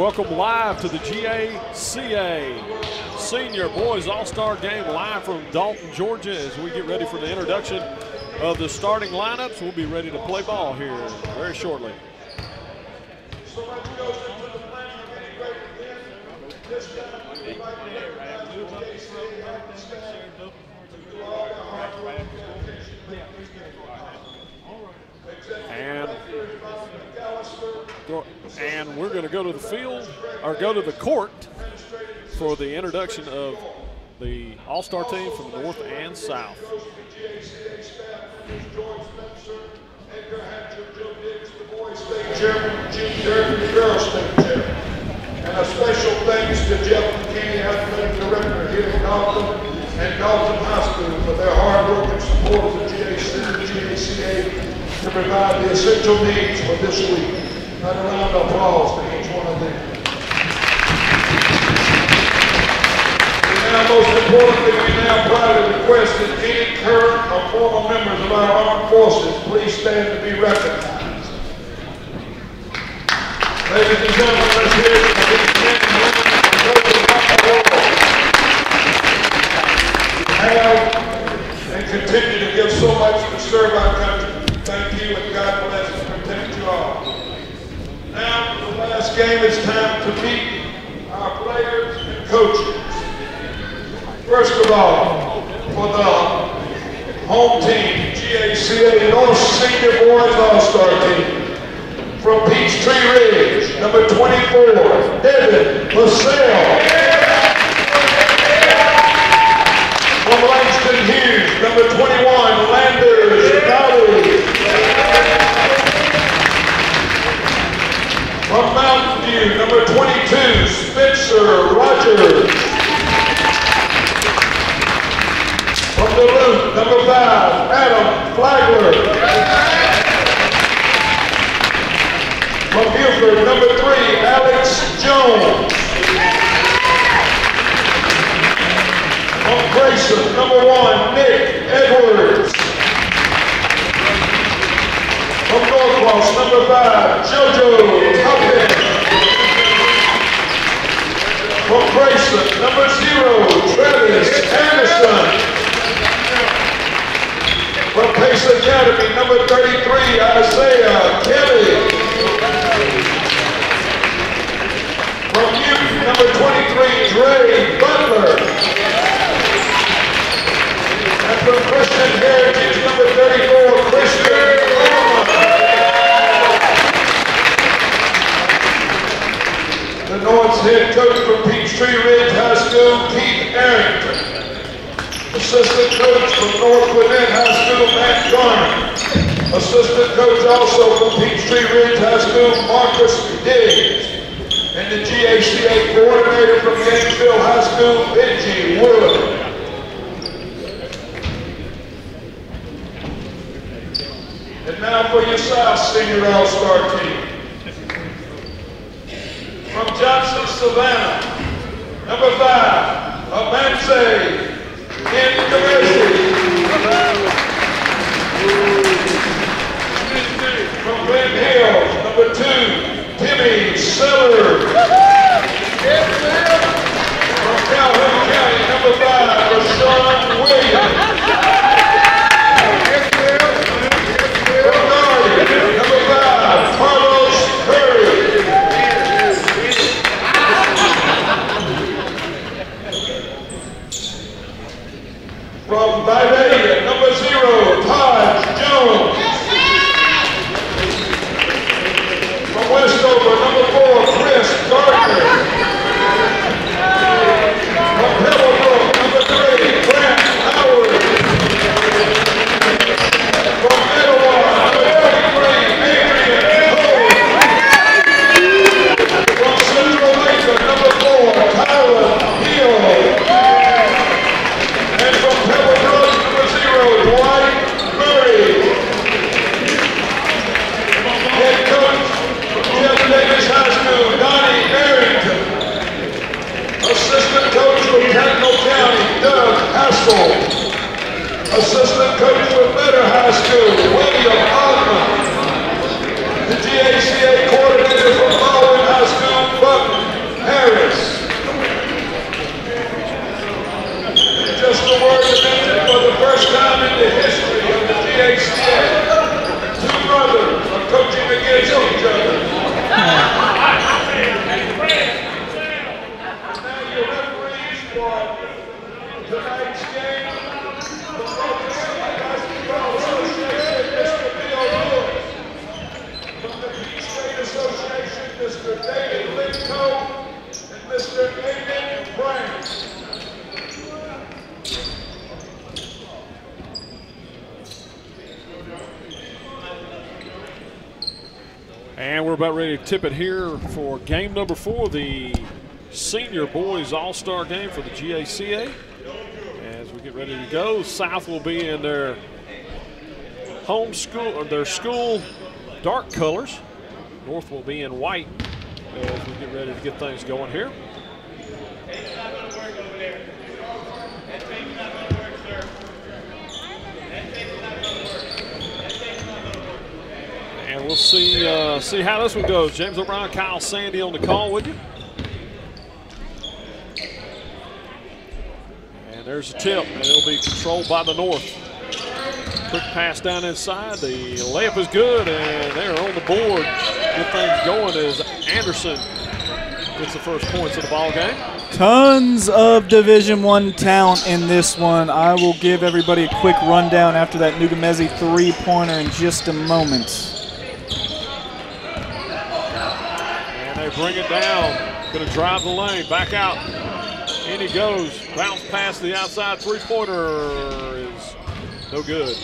welcome live to the GACA Senior Boys All-Star Game live from Dalton, Georgia as we get ready for the introduction of the starting lineups. We'll be ready to play ball here very shortly. And we're going to go to the field, or go to the court for the introduction of the All-Star team from North and South. And a special thanks to Jeff McKinney, athletic director here at Dalton and Dalton High School for their hard work and support of the GACA to provide the essential needs for this week. And a round of applause to each one of them. And now, most importantly, we now proudly request that any current or former members of our armed forces please stand to be recognized. Ladies and gentlemen, let's hear it for these men and women who have and continue to give so much to serve our country. Thank you, and God bless and protect you all. Now, for the last game, it's time to meet our players and coaches. First of all, for the home team, GACA North Senior Boys All-Star Team. From Peachtree Ridge, number 24, Devin LaSalle. From Langston Hughes, number 21, Landers Valley. From Mountain View, number 22, Spencer Rogers. From Duluth, number 5, Adam Flagler. From Buford, number 3, Alex Jones. From Grayson, number 1, Nick Edwards. From Norcross, number 5, JoJo Tuppin. From Grayson, number 0, Travis Anderson. From Pace Academy, number 33, Isaiah Kelly. From Newton, number 23, Dre Butler. And from Christian Heritage, number 34, Christian Coleman. The North's head coach from Peachtree Ridge High School, Keith Arrington. Assistant coach from North Gwinnett High School, Matt Garner. Assistant coach also from Peachtree Ridge High School, Marcus Diggs. And the GACA coordinator from Gainesville High School, Benji Wood. And now for your South Senior All-Star team. From Johnson, Savannah, number 5, Amanse Inkamesi. From Glen Hills, number 2, Timmy Seller. From Calhoun County, number 5, Rashawn Williams. From Garden, number 5, Carlos Curry. From Vidalia, number 0, Todd Jones. From Westover, number 4, Chris Gardner. From Pebblebrook, number 3, Grant Howard. From Etowah, number 33, Adrian Cole. From Central Macon, number 4, Tyler Hill. And from Pebblebrook, number 0, Dwight Murray. Head coach from Jeff Davis High School, Donnie Arrington. Assistant coach from Cardinal County, Doug Haskell. Assistant coach from Better High School, William Altman. The GACA coordinator from Baldwin High School, Buck And we're about ready to tip it here for game number 4, the Senior Boys All-Star Game for the GACA. As we get ready to go, South will be in their home school, or their school dark colors. North will be in white as we get ready to get things going here. And we'll see how this one goes. James O'Brien, Kyle Sandy on the call with you. And there's a tip, and it'll be controlled by the North. Quick pass down inside. The layup is good, and they're on the board. Get things going as Anderson gets the first points of the ball game. Tons of Division I talent in this one. I will give everybody a quick rundown after that Nugamezi three-pointer in just a moment. Bring it down, going to drive the lane, back out, in he goes, bounce past the outside, three-pointer is no good.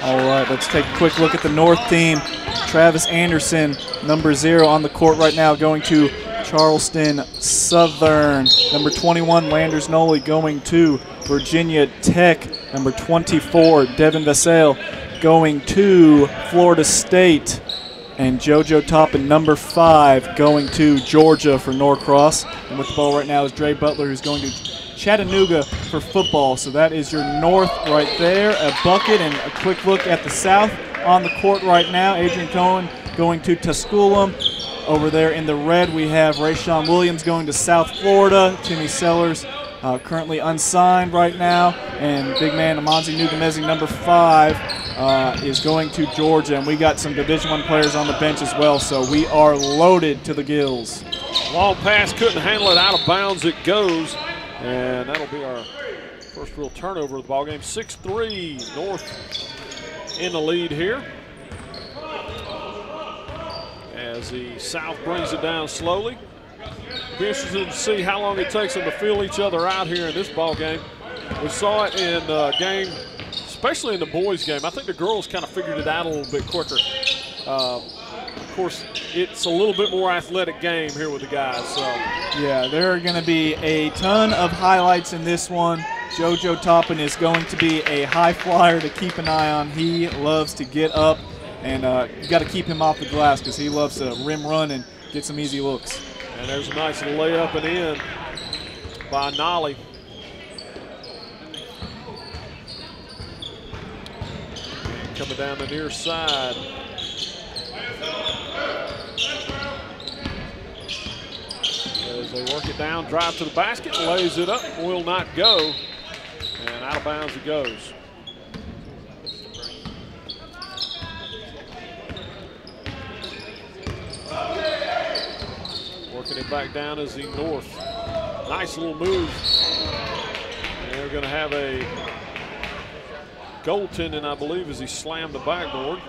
All right, let's take a quick look at the North team. Travis Anderson, number 0 on the court right now, going to Charleston Southern. Number 21, Landers Noli, going to Virginia Tech. Number 24, Devin Vassell, going to Florida State, and JoJo Toppin, number 5, going to Georgia for Norcross. And with the ball right now is Dre Butler, who's going to Chattanooga for football. So that is your North right there, a bucket, and a quick look at the South on the court right now. Adrian Cohen going to Tusculum. Over there in the red, we have Rayshawn Williams going to South Florida. Timmy Sellers currently unsigned right now, and big man Amanzi Nugamezi, number 5, is going to Georgia, and we got some Division I players on the bench as well, so we are loaded to the gills. Long pass, couldn't handle it, out of bounds it goes, and that'll be our first real turnover of the ballgame. 6-3, North in the lead here. As the South brings it down slowly. Be interested to see how long it takes them to feel each other out here in this ball game. We saw it in game, especially in the boys game. I think the girls kind of figured it out a little bit quicker. Of course, it's a little bit more athletic game here with the guys. So yeah, there are going to be a ton of highlights in this one. JoJo Toppin is going to be a high flyer to keep an eye on. He loves to get up, and you got to keep him off the glass because he loves to rim run and get some easy looks. And there's a nice layup and in by Nolly. Coming down the near side. As they work it down, drive to the basket, lays it up, will not go. And out of bounds it goes. Working it back down is the North. Nice little move. And they're going to have a goaltending, I believe, as he slammed the backboard.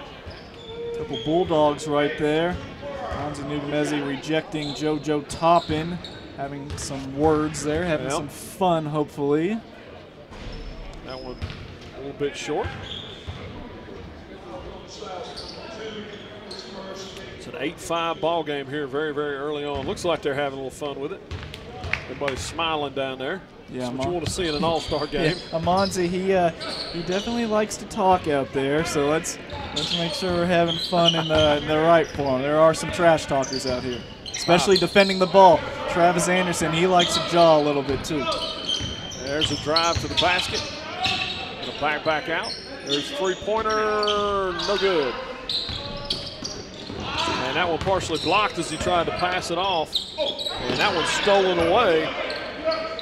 Couple Bulldogs right there. Amanzi Nugamezi rejecting JoJo Toppin, having some words there, having some fun, hopefully. That one a little bit short. It's an 8-5 ball game here very, very early on. Looks like they're having a little fun with it. Everybody's smiling down there. Yeah, that's what you want to see in an all-star game. Yeah, Amanzi, he definitely likes to talk out there, so let's make sure we're having fun in the right form. There are some trash talkers out here, especially defending the ball. Travis Anderson, he likes to jaw a little bit too. There's a drive to the basket. And a back out. There's a three-pointer, no good. And that one partially blocked as he tried to pass it off. And that one's stolen away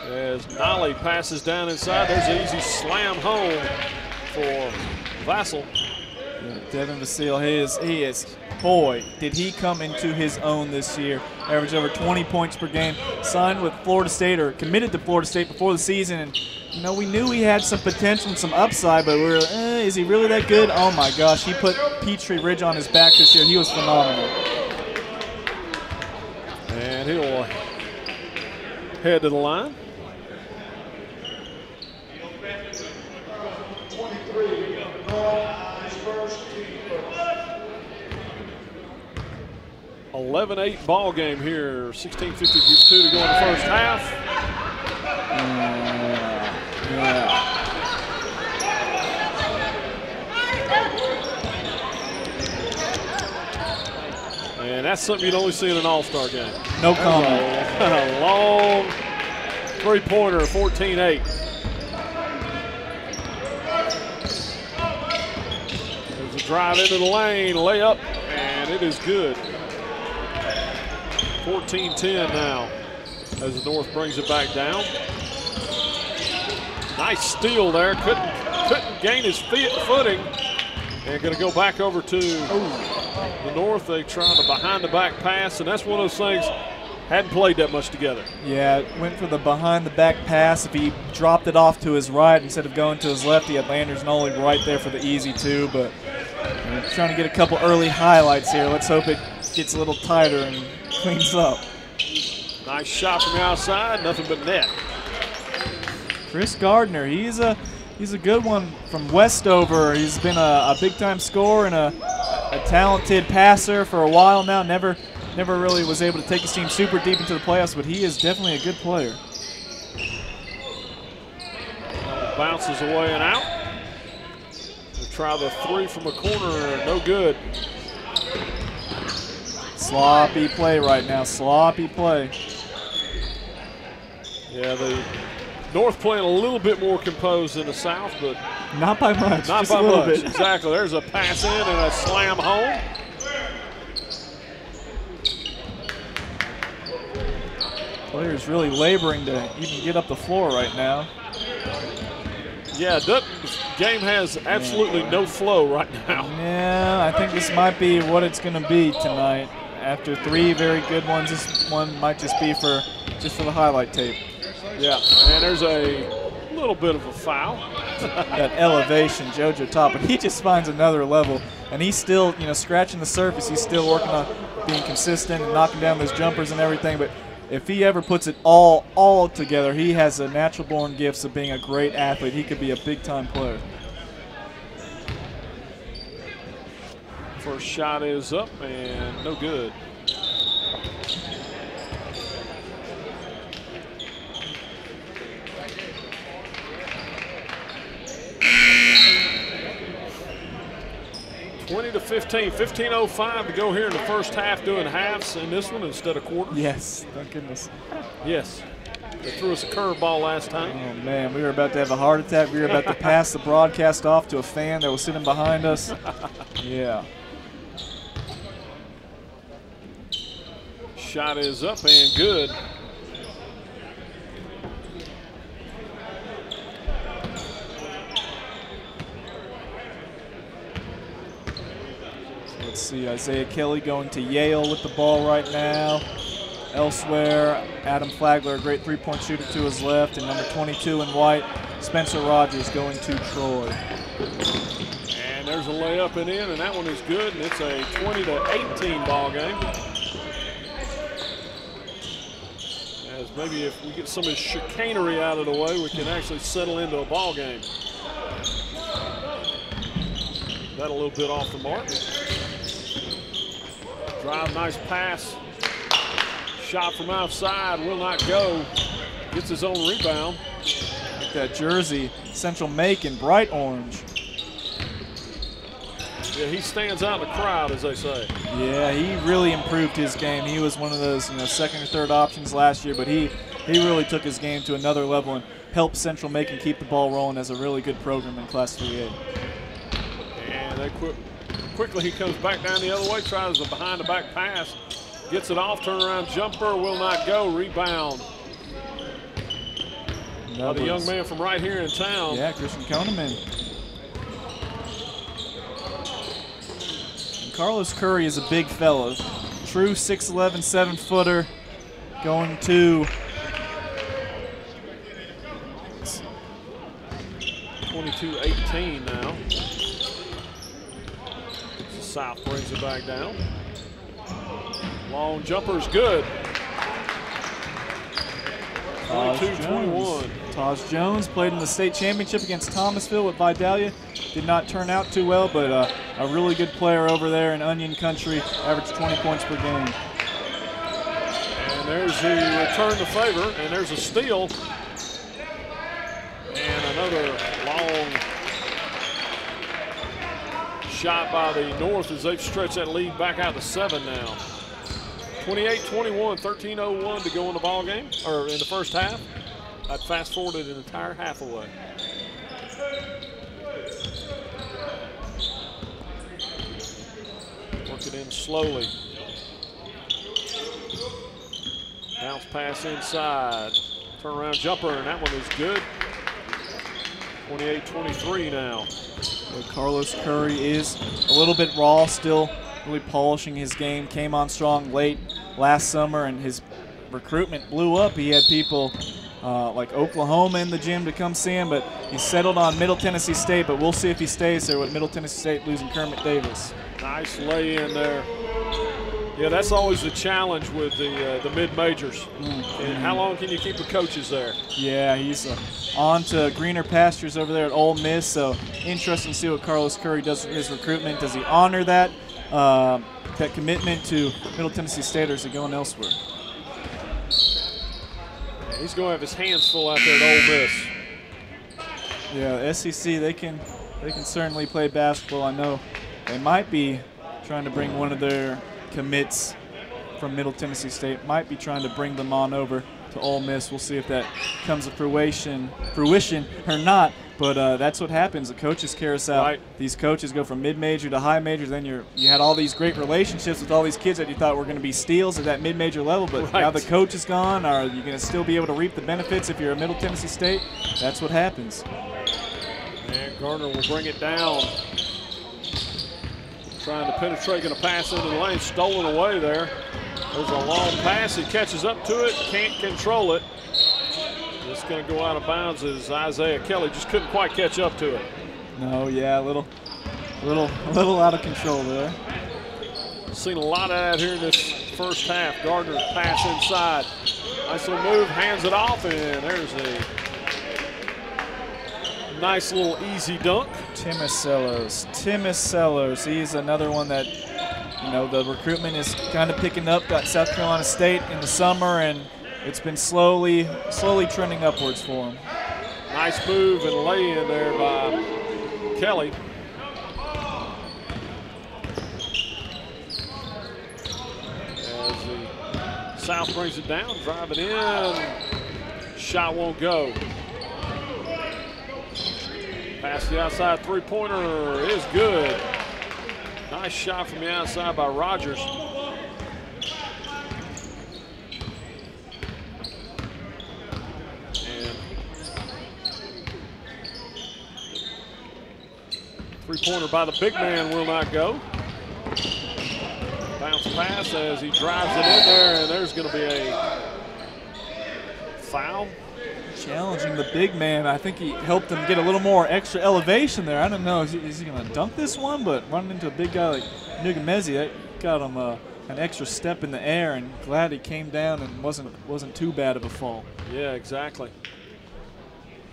as Nolly passes down inside. There's an easy slam home for Vassell. Yeah, Devin Vassell, he is, boy, did he come into his own this year. Averaged over 20 points per game. Signed with Florida State, or committed to Florida State before the season. And, you know, we knew he had some potential and some upside, but we were, is he really that good? Oh, my gosh, he put Peachtree Ridge on his back this year. He was phenomenal. And he'll head to the line. 23, first, eat first. 11-8 ball game here. 16:52 to go in the first half. And that's something you'd only see in an all-star game. No comment. A long three-pointer, 14-8. There's a drive into the lane, layup, and it is good. 14-10 now as the North brings it back down. Nice steal there. Couldn't gain his footing. And going to go back over to the North. They tried a behind-the-back pass, and that's one of those things, hadn't played that much together. Yeah, went for the behind-the-back pass. If he dropped it off to his right instead of going to his left, he had Landers Nolly right there for the easy two. But trying to get a couple early highlights here. Let's hope it gets a little tighter and cleans up. Nice shot from the outside, nothing but net. Chris Gardner, he's a good one from Westover. He's been a big-time scorer and a talented passer for a while now. Never really was able to take his team super deep into the playoffs, but he is definitely a good player. Bounces away and out. We'll try the three from a corner, no good. Sloppy play right now, sloppy play. Yeah, the North playing a little bit more composed than the South, but not by much. Not just by a little much. Bit. Exactly. There's a pass in and a slam home. Players really laboring to even get up the floor right now. Yeah, Dutton's game has absolutely no flow right now. Yeah, I think this might be what it's going to be tonight. After three very good ones, this one might just be for the highlight tape. Yeah, and there's a little bit of a foul. That elevation, JoJo Top, but he just finds another level, and he's still, scratching the surface. He's still working on being consistent and knocking down those jumpers and everything. But if he ever puts it all together, he has a natural-born gifts of being a great athlete. He could be a big-time player. First shot is up and no good. (20-15). 15:05 to go here in the first half, doing halves in this one instead of quarters. Yes, thank goodness. Yes. They threw us a curveball last time. Oh, man, we were about to have a heart attack. We were about to pass the broadcast off to a fan that was sitting behind us. Yeah. Shot is up and good. Let's see, Isaiah Kelly going to Yale with the ball right now. Elsewhere, Adam Flagler, a great three-point shooter to his left, and number 22 in white, Spencer Rogers going to Troy. And there's a layup and in, and that one is good, and it's a 20-18 ball game. As maybe if we get some of his chicanery out of the way, we can actually settle into a ball game. That a little bit off the mark. Drive, nice pass. Shot from outside, will not go. Gets his own rebound. Like that jersey, Central Macon, bright orange. Yeah, he stands out in the crowd, as they say. Yeah, he really improved his game. He was one of those, second or third options last year, but he really took his game to another level and helped Central Macon keep the ball rolling as a really good program in Class 3A. And they quickly he comes back down the other way, tries a behind-the-back pass, gets it off, turnaround jumper, will not go, rebound. The young man from right here in town. Yeah, Christian Koneman. Carlos Curry is a big fella. True 6'11", 7-footer, going to 22-18 now. The South brings it back down. Long jumper's good. 22-21. Taj Jones played in the state championship against Thomasville with Vidalia. Did not turn out too well, but a really good player over there in Onion Country, averaged 20 points per game. And there's the return to favor, and there's a steal. And another long shot by the North as they've stretched that lead back out to 7 now. 28-21, 13:01 to go in the ball game, or in the first half. I'd fast forwarded an entire half away. Work it in slowly. Bounce pass inside. Turnaround jumper, and that one is good. 28-23 now. So Carlos Curry is a little bit raw still, really polishing his game. Came on strong late last summer, and his recruitment blew up. He had people like Oklahoma in the gym to come see him, but he settled on Middle Tennessee State, but we'll see if he stays there with Middle Tennessee State losing Kermit Davis. Nice lay in there. Yeah, that's always the challenge with the mid-majors. And how long can you keep the coaches there? Yeah, he's on to greener pastures over there at Ole Miss, so interesting to see what Carlos Curry does with his recruitment. Does he honor that commitment to Middle Tennessee State, or is he going elsewhere? He's going to have his hands full out there at Ole Miss. Yeah, the SEC, they can certainly play basketball. I know they might be trying to bring one of their commits from Middle Tennessee State, might be trying to bring them on over to Ole Miss. We'll see if that comes to fruition or not. But that's what happens. The coaches carousel. Right. These coaches go from mid-major to high-major. Then you had all these great relationships with all these kids that you thought were going to be steals at that mid-major level. But now the coach is gone. Are you going to still be able to reap the benefits if you're a Middle Tennessee State? That's what happens. And Garner will bring it down. Trying to penetrate, going to pass into the lane. Stolen away there. There's a long pass. He catches up to it. Can't control it. It's going to go out of bounds as Isaiah Kelly just couldn't quite catch up to it. No, yeah, a little out of control there. Seen a lot of that here in this first half. Gardner's pass inside. Nice little move, hands it off, and there's a nice little easy dunk. Timicellos. He's another one that, you know, the recruitment is kind of picking up. Got South Carolina State in the summer, and it's been slowly trending upwards for him. Nice move and lay in there by Kelly. As the South brings it down, driving in. Shot won't go. Pass the outside three-pointer is good. Nice shot from the outside by Rogers. And three-pointer by the big man will not go. Bounce pass as he drives it in there, and there's going to be a foul. Challenging the big man. I think he helped him get a little more extra elevation there. I don't know, is he going to dunk this one? But running into a big guy like Nugamezi, that got him an extra step in the air, and glad he came down and wasn't too bad of a fall. Yeah, exactly.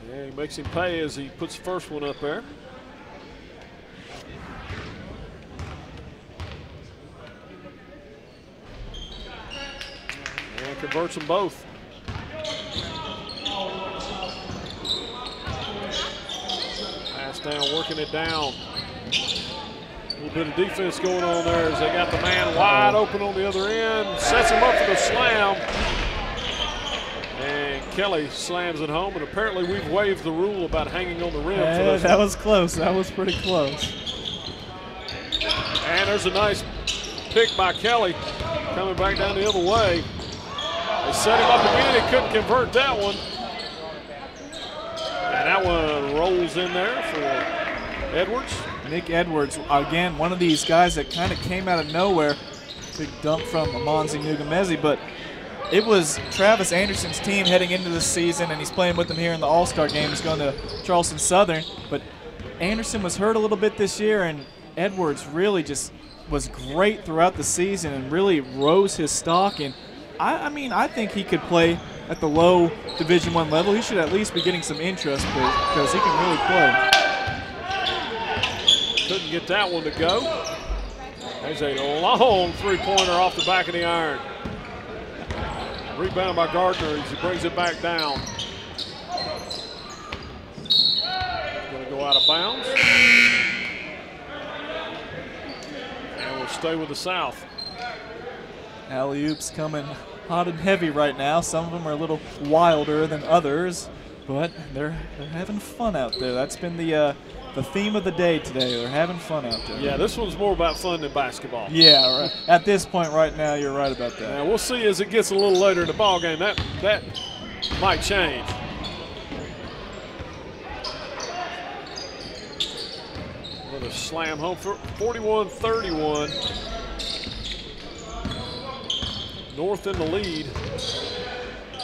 Yeah, he makes him pay as he puts the first one up there. And converts them both. Pass down, working it down. A little bit of defense going on there as they got the man wide open on the other end. Sets him up for the slam. And Kelly slams it home, and apparently we've waived the rule about hanging on the rim for this. That was close. That was pretty close. And there's a nice pick by Kelly coming back down the other way. They set him up again. He couldn't convert that one. And that one rolls in there for Edwards. Nick Edwards, again, one of these guys that kind of came out of nowhere. Big dump from Amonzi Nugamezi, but it was Travis Anderson's team heading into the season, and he's playing with them here in the All-Star game. He's going to Charleston Southern, but Anderson was hurt a little bit this year, and Edwards really just was great throughout the season and really rose his stock. And I mean, I think he could play at the low Division I level, he should at least be getting some interest because he can really play. Couldn't get that one to go. There's a long three-pointer off the back of the iron. Rebound by Gardner as he brings it back down. Going to go out of bounds. And we'll stay with the South. Alley-oops coming hot and heavy right now. Some of them are a little wilder than others, but they're having fun out there. That's been the theme of the day today. They're having fun out there. Yeah, this one's more about fun than basketball. Yeah, right. At this point right now, you're right about that. Now we'll see as it gets a little later in the ball game. That might change. With a slam home for 41-31. North in the lead.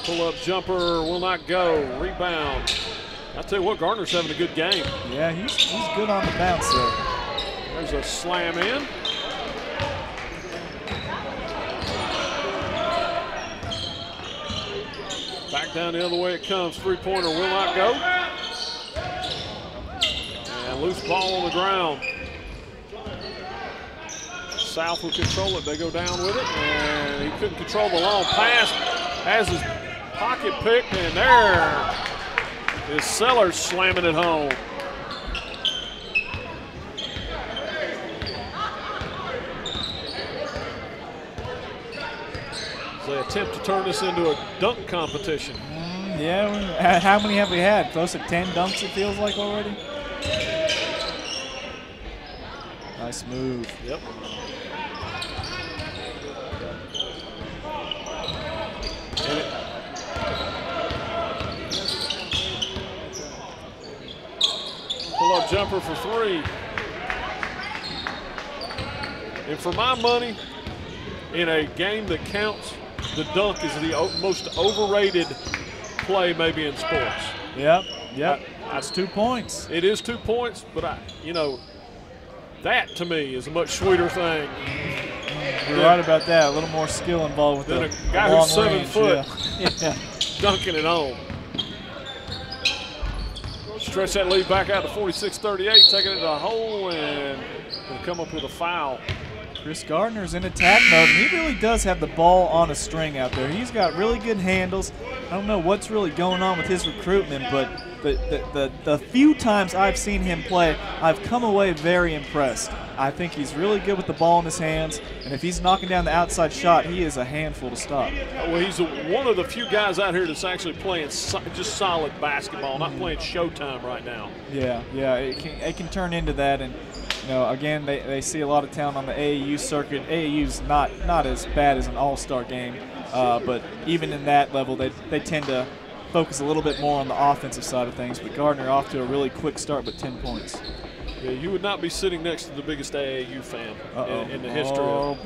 Pull-up jumper will not go. Rebound. I tell you what, Gardner's having a good game. Yeah, he's good on the bounce there. There's a slam in. Back down the other way it comes. Three-pointer will not go. And loose ball on the ground. South will control it. They go down with it. And he couldn't control the long pass. Has his pocket picked, and there is Sellers slamming it home. They attempt to turn this into a dunk competition. Yeah, how many have we had? Close to 10 dunks it feels like already? Nice move. Yep. Pull-up jumper for three. And for my money, in a game that counts, the dunk is the most overrated play maybe in sports. Yep. That's 2 points. It is 2 points, but that to me is a much sweeter thing. You're right about that. A little more skill involved with than the a guy who's 7 foot yeah. dunking it home. Stretch that lead back out to 46-38, taking it to the hole and will come up with a foul. Chris Gardner's in attack mode, and he really does have the ball on a string out there. He's got really good handles. I don't know what's really going on with his recruitment, but the few times I've seen him play, I've come away very impressed. I think he's really good with the ball in his hands, and if he's knocking down the outside shot, he is a handful to stop. Well, he's one of the few guys out here that's actually playing just solid basketball, not playing Showtime right now. Yeah, it can turn into that, and again, they see a lot of talent on the AAU circuit. AAU's not as bad as an all-star game, but even in that level, they tend to focus a little bit more on the offensive side of things. But Gardner off to a really quick start with 10 points. Yeah, you would not be sitting next to the biggest AAU fan in the history of.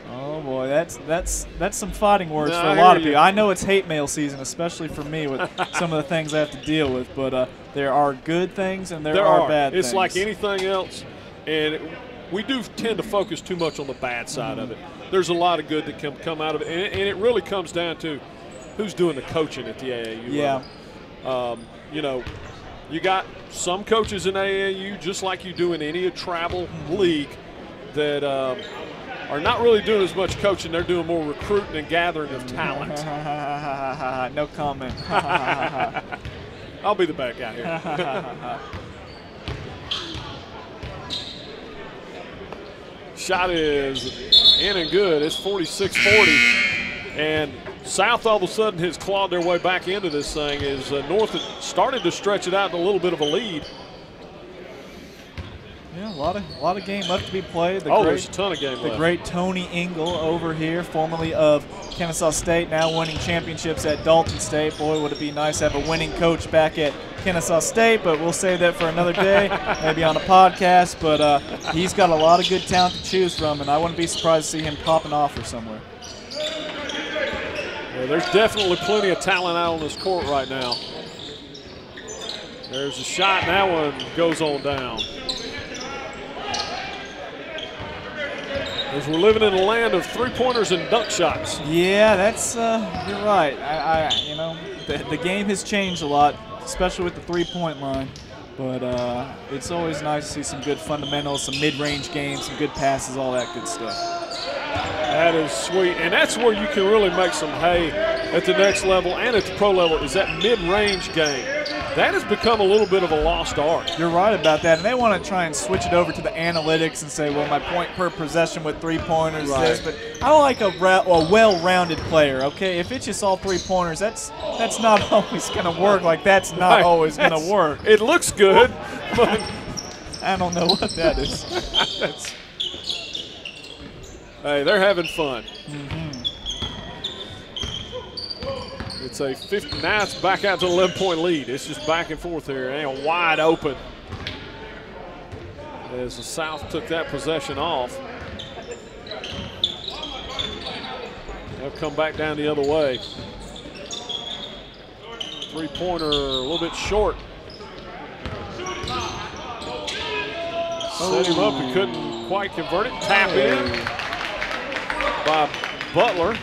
Oh boy, that's some fighting words no, for a lot of people. I know it's hate mail season, especially for me with some of the things I have to deal with. But there are good things and there are bad things. It's like anything else, and we do tend to focus too much on the bad side of it. There's a lot of good that can come out of it, and it really comes down to who's doing the coaching at the AAU level. You got some coaches in AAU, just like you do in any travel league, that are not really doing as much coaching. They're doing more recruiting and gathering of talent. No comment. I'll be the bad guy here. Shot is in and good. It's 46-40. And South all of a sudden has clawed their way back into this thing as North had started to stretch it out to a little bit of a lead. Yeah, a lot of game left to be played. There's a ton of game left. The great Tony Engel over here, formerly of Kennesaw State, now winning championships at Dalton State. Boy, would it be nice to have a winning coach back at Kennesaw State, but we'll save that for another day, maybe on a podcast. But he's got a lot of good talent to choose from, and I wouldn't be surprised to see him popping off or somewhere. Yeah, there's definitely plenty of talent out on this court right now. There's a shot, and that one goes on down. As we're living in a land of three-pointers and dunk shots. Yeah, that's you're right. You know, the game has changed a lot, especially with the three-point line. But it's always nice to see some good fundamentals, some mid-range games, some good passes, all that good stuff. That is sweet, and that's where you can really make some hay at the next level and at the pro level, is that mid-range game. That has become a little bit of a lost art. You're right about that, and they want to try and switch it over to the analytics and say, well, my point per possession with three-pointers is this, but I like a well-rounded player, okay? If it's just all three-pointers, that's not always going to work. Like, that's not always going to work. It looks good, but I don't know what that is. Hey, they're having fun. Mm-hmm. It's a 50. Now it's back out to an 11-point lead. It's just back and forth here, and wide open. As the South took that possession off. They'll come back down the other way. Three-pointer a little bit short. Set him up, he couldn't quite convert it. Tap in by Butler.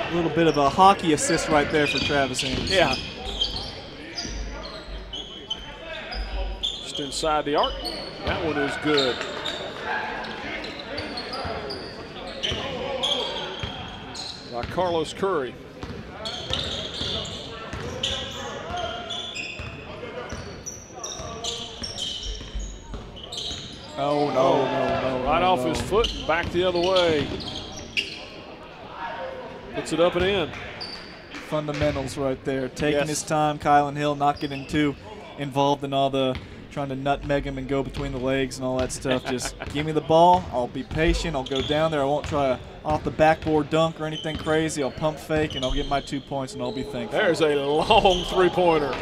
A little bit of a hockey assist right there for Travis Anderson. Yeah. Just inside the arc. That one is good. By Carlos Curry. Oh, no. Right off his foot and back the other way. Puts it up and in. Fundamentals right there. Taking his time. Kylan Hill not getting too involved in all the trying to nutmeg him and go between the legs and all that stuff. Just give me the ball. I'll be patient. I'll go down there. I won't try a off the backboard dunk or anything crazy. I'll pump fake and I'll get my 2 points and I'll be thankful. There's a long three-pointer.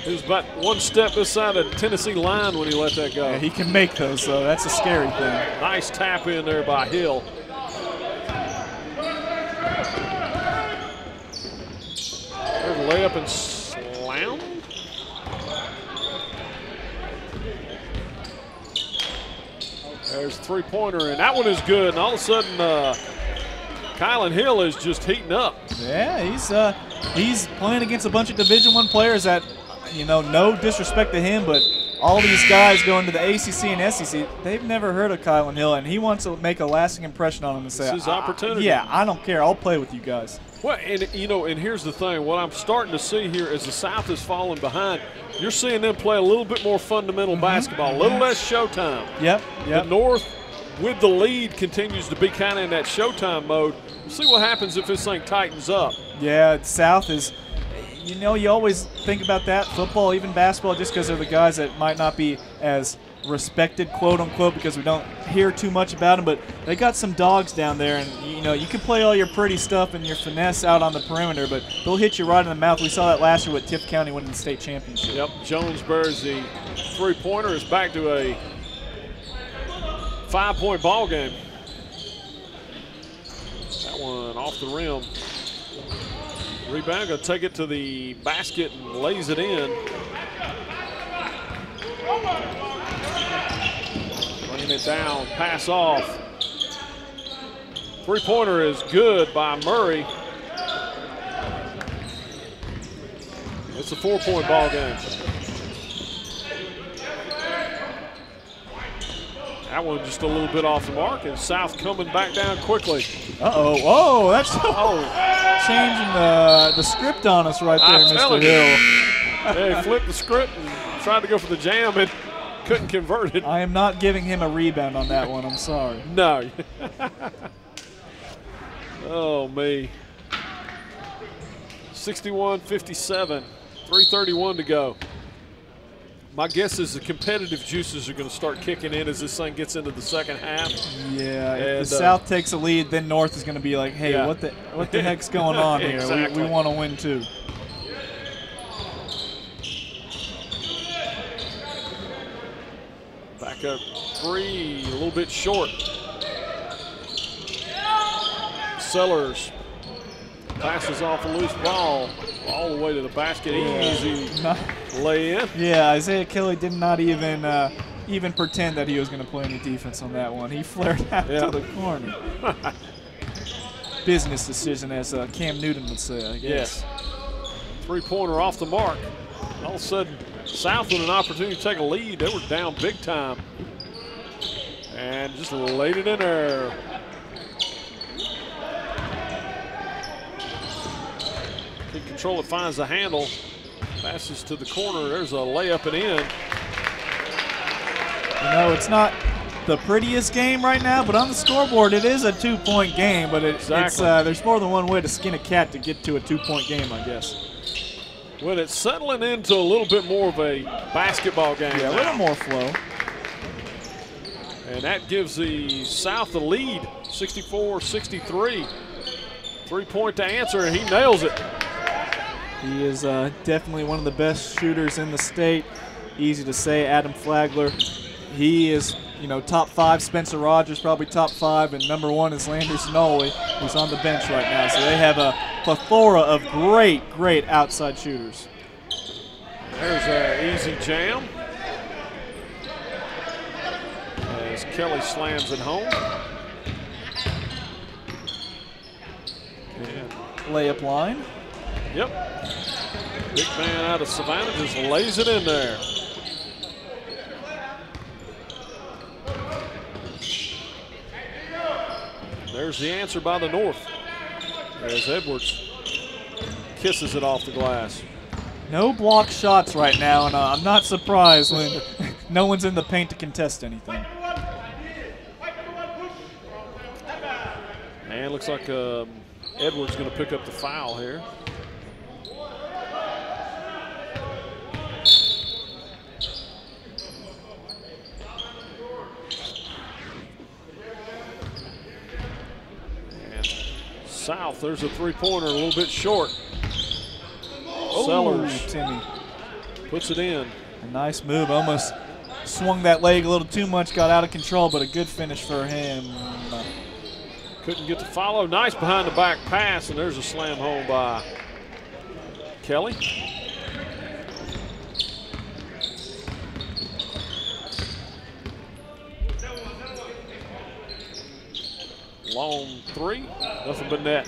He was about one step this side of the Tennessee line when he let that go. Yeah, he can make those, so that's a scary thing. Nice tap in there by Hill. There's a layup and slam. There's a three-pointer, and that one is good. And all of a sudden, Kylan Hill is just heating up. Yeah, he's playing against a bunch of Division I players that, you know, no disrespect to him, but all these guys going to the ACC and SEC, they've never heard of Kylan Hill, and he wants to make a lasting impression on them and say, this is his opportunity. Yeah, I don't care. I'll play with you guys. Well, and you know, and here's the thing. What I'm starting to see here as the South is falling behind, you're seeing them play a little bit more fundamental basketball, a little less showtime. Yep. The North, with the lead, continues to be kind of in that showtime mode. We'll see what happens if this thing tightens up. Yeah, South is, you know, you always think about that, football, even basketball, just because they're the guys that might not be as respected, quote unquote, because we don't hear too much about them, but they got some dogs down there, and you know, you can play all your pretty stuff and your finesse out on the perimeter, but they'll hit you right in the mouth. We saw that last year with Tift County winning the state championship. Yep, Jonesboro's the three-pointer is back to a 5-point ball game. That one off the rim. Rebound, going to take it to the basket and lays it in. Running it down, pass off. Three-pointer is good by Murray. It's a 4-point ball game. That one just a little bit off the mark, and South coming back down quickly. Uh-oh. Oh, that's changing the script on us right there, Mr. Hill. Yeah, he flipped the script and tried to go for the jam and couldn't convert it. I am not giving him a rebound on that one. I'm sorry. No. Oh, me. 61-57, 3:31 to go. My guess is the competitive juices are going to start kicking in as this thing gets into the second half. Yeah, if the South takes a lead, then North is going to be like, hey, what the heck's going on here? Exactly. We want to win too. Back up three, a little bit short. Sellers passes off a loose ball all the way to the basket. Easy. lay in. Yeah, Isaiah Kelly did not even pretend that he was going to play any defense on that one. He flared out to the corner. Business decision, as Cam Newton would say, I guess. Yes. Three-pointer off the mark. All of a sudden, South with an opportunity to take a lead. They were down big time. And just laid it in there. Can control it, finds the handle. Passes to the corner. There's a layup and in. You know, it's not the prettiest game right now, but on the scoreboard, it is a 2-point game. But there's more than one way to skin a cat to get to a 2-point game, I guess. Well, it's settling into a little bit more of a basketball game. Yeah, a little more flow. And that gives the South the lead, 64-63. 3-point to answer, and he nails it. He is definitely one of the best shooters in the state. Easy to say, Adam Flagler. He is, you know, top 5. Spencer Rogers probably top 5, and number 1 is Landers Nolly, who's on the bench right now. So they have a plethora of great outside shooters. There's an easy jam as Kelly slams it home. And layup line. Yep. Big man out of Savannah just lays it in there. There's the answer by the North as Edwards kisses it off the glass. No block shots right now, and I'm not surprised when no one's in the paint to contest anything. And it looks like Edwards going to pick up the foul here. South, there's a three-pointer, a little bit short. Sellers, Timmy puts it in. A nice move, almost swung that leg a little too much, got out of control, but a good finish for him. Couldn't get the follow. Nice behind the back pass, and there's a slam home by Kelly. Long three, nothing but net.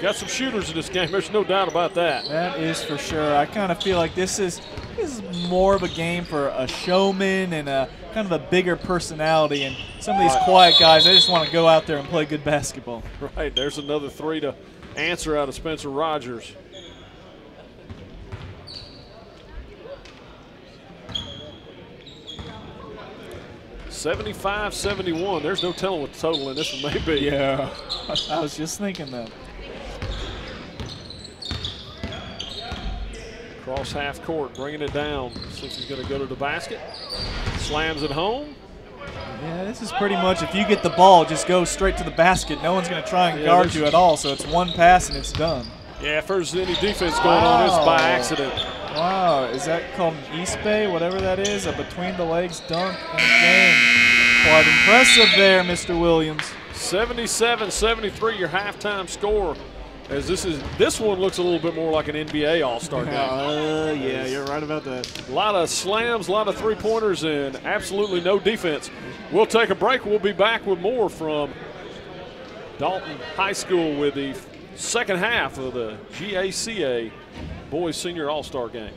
Got some shooters in this game, there's no doubt about that. That is for sure. I kind of feel like this is more of a game for a showman and a kind of a bigger personality. And some of these quiet guys, they just want to go out there and play good basketball. Right, there's another three to answer out of Spencer Rogers. (75-71). There's no telling what the total in this one may be. Yeah, I was just thinking that. Cross half court, bringing it down. Since he's going to go to the basket. Slams it home. Yeah, this is pretty much if you get the ball, just go straight to the basket. No one's going to try and guard you at all, so it's one pass and it's done. Yeah, if there's any defense going on, it's by accident. Wow, is that called an East Bay, whatever that is? A between-the-legs dunk in the game. Quite impressive there, Mr. Williams. 77-73, your halftime score. As this one looks a little bit more like an NBA All-Star game. Yeah, you're right about that. A lot of slams, a lot of three-pointers, and absolutely no defense. We'll take a break. We'll be back with more from Dalton High School with the second half of the GACA Boys Senior All-Star Game.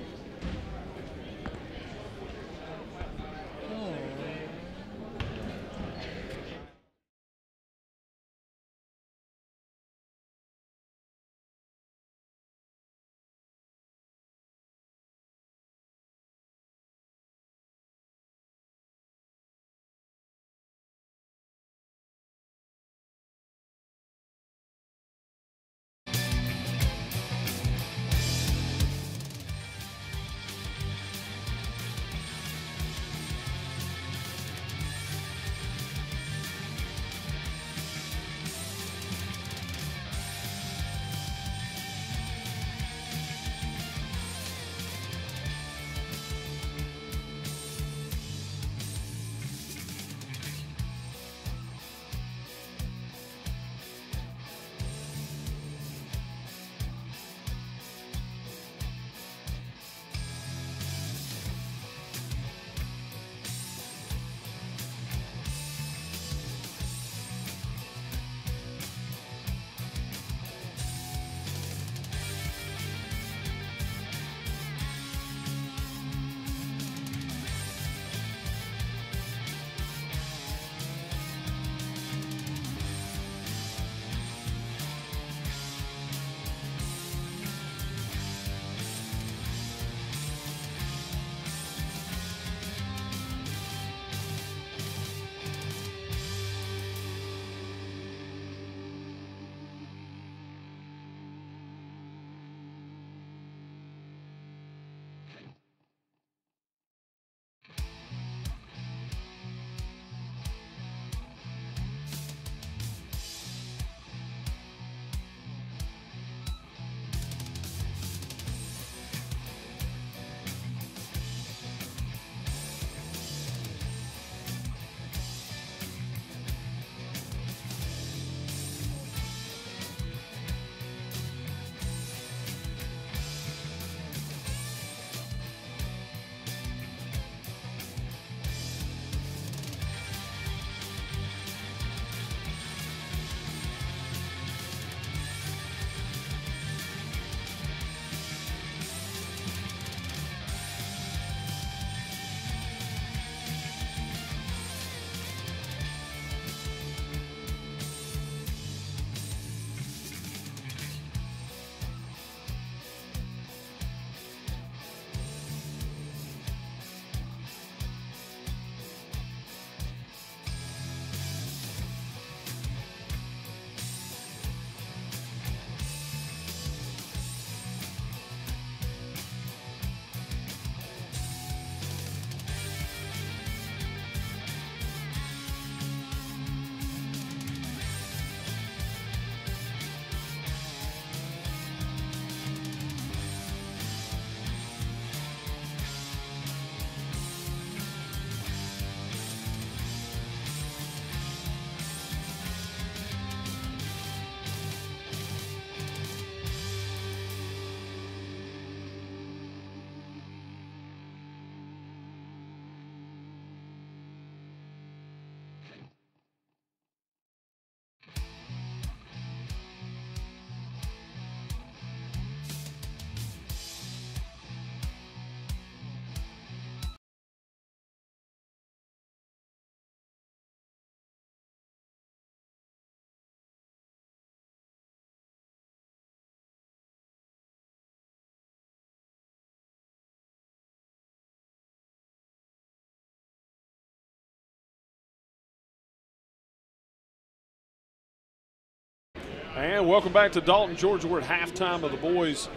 And welcome back to Dalton, Georgia. We're at halftime of the boys'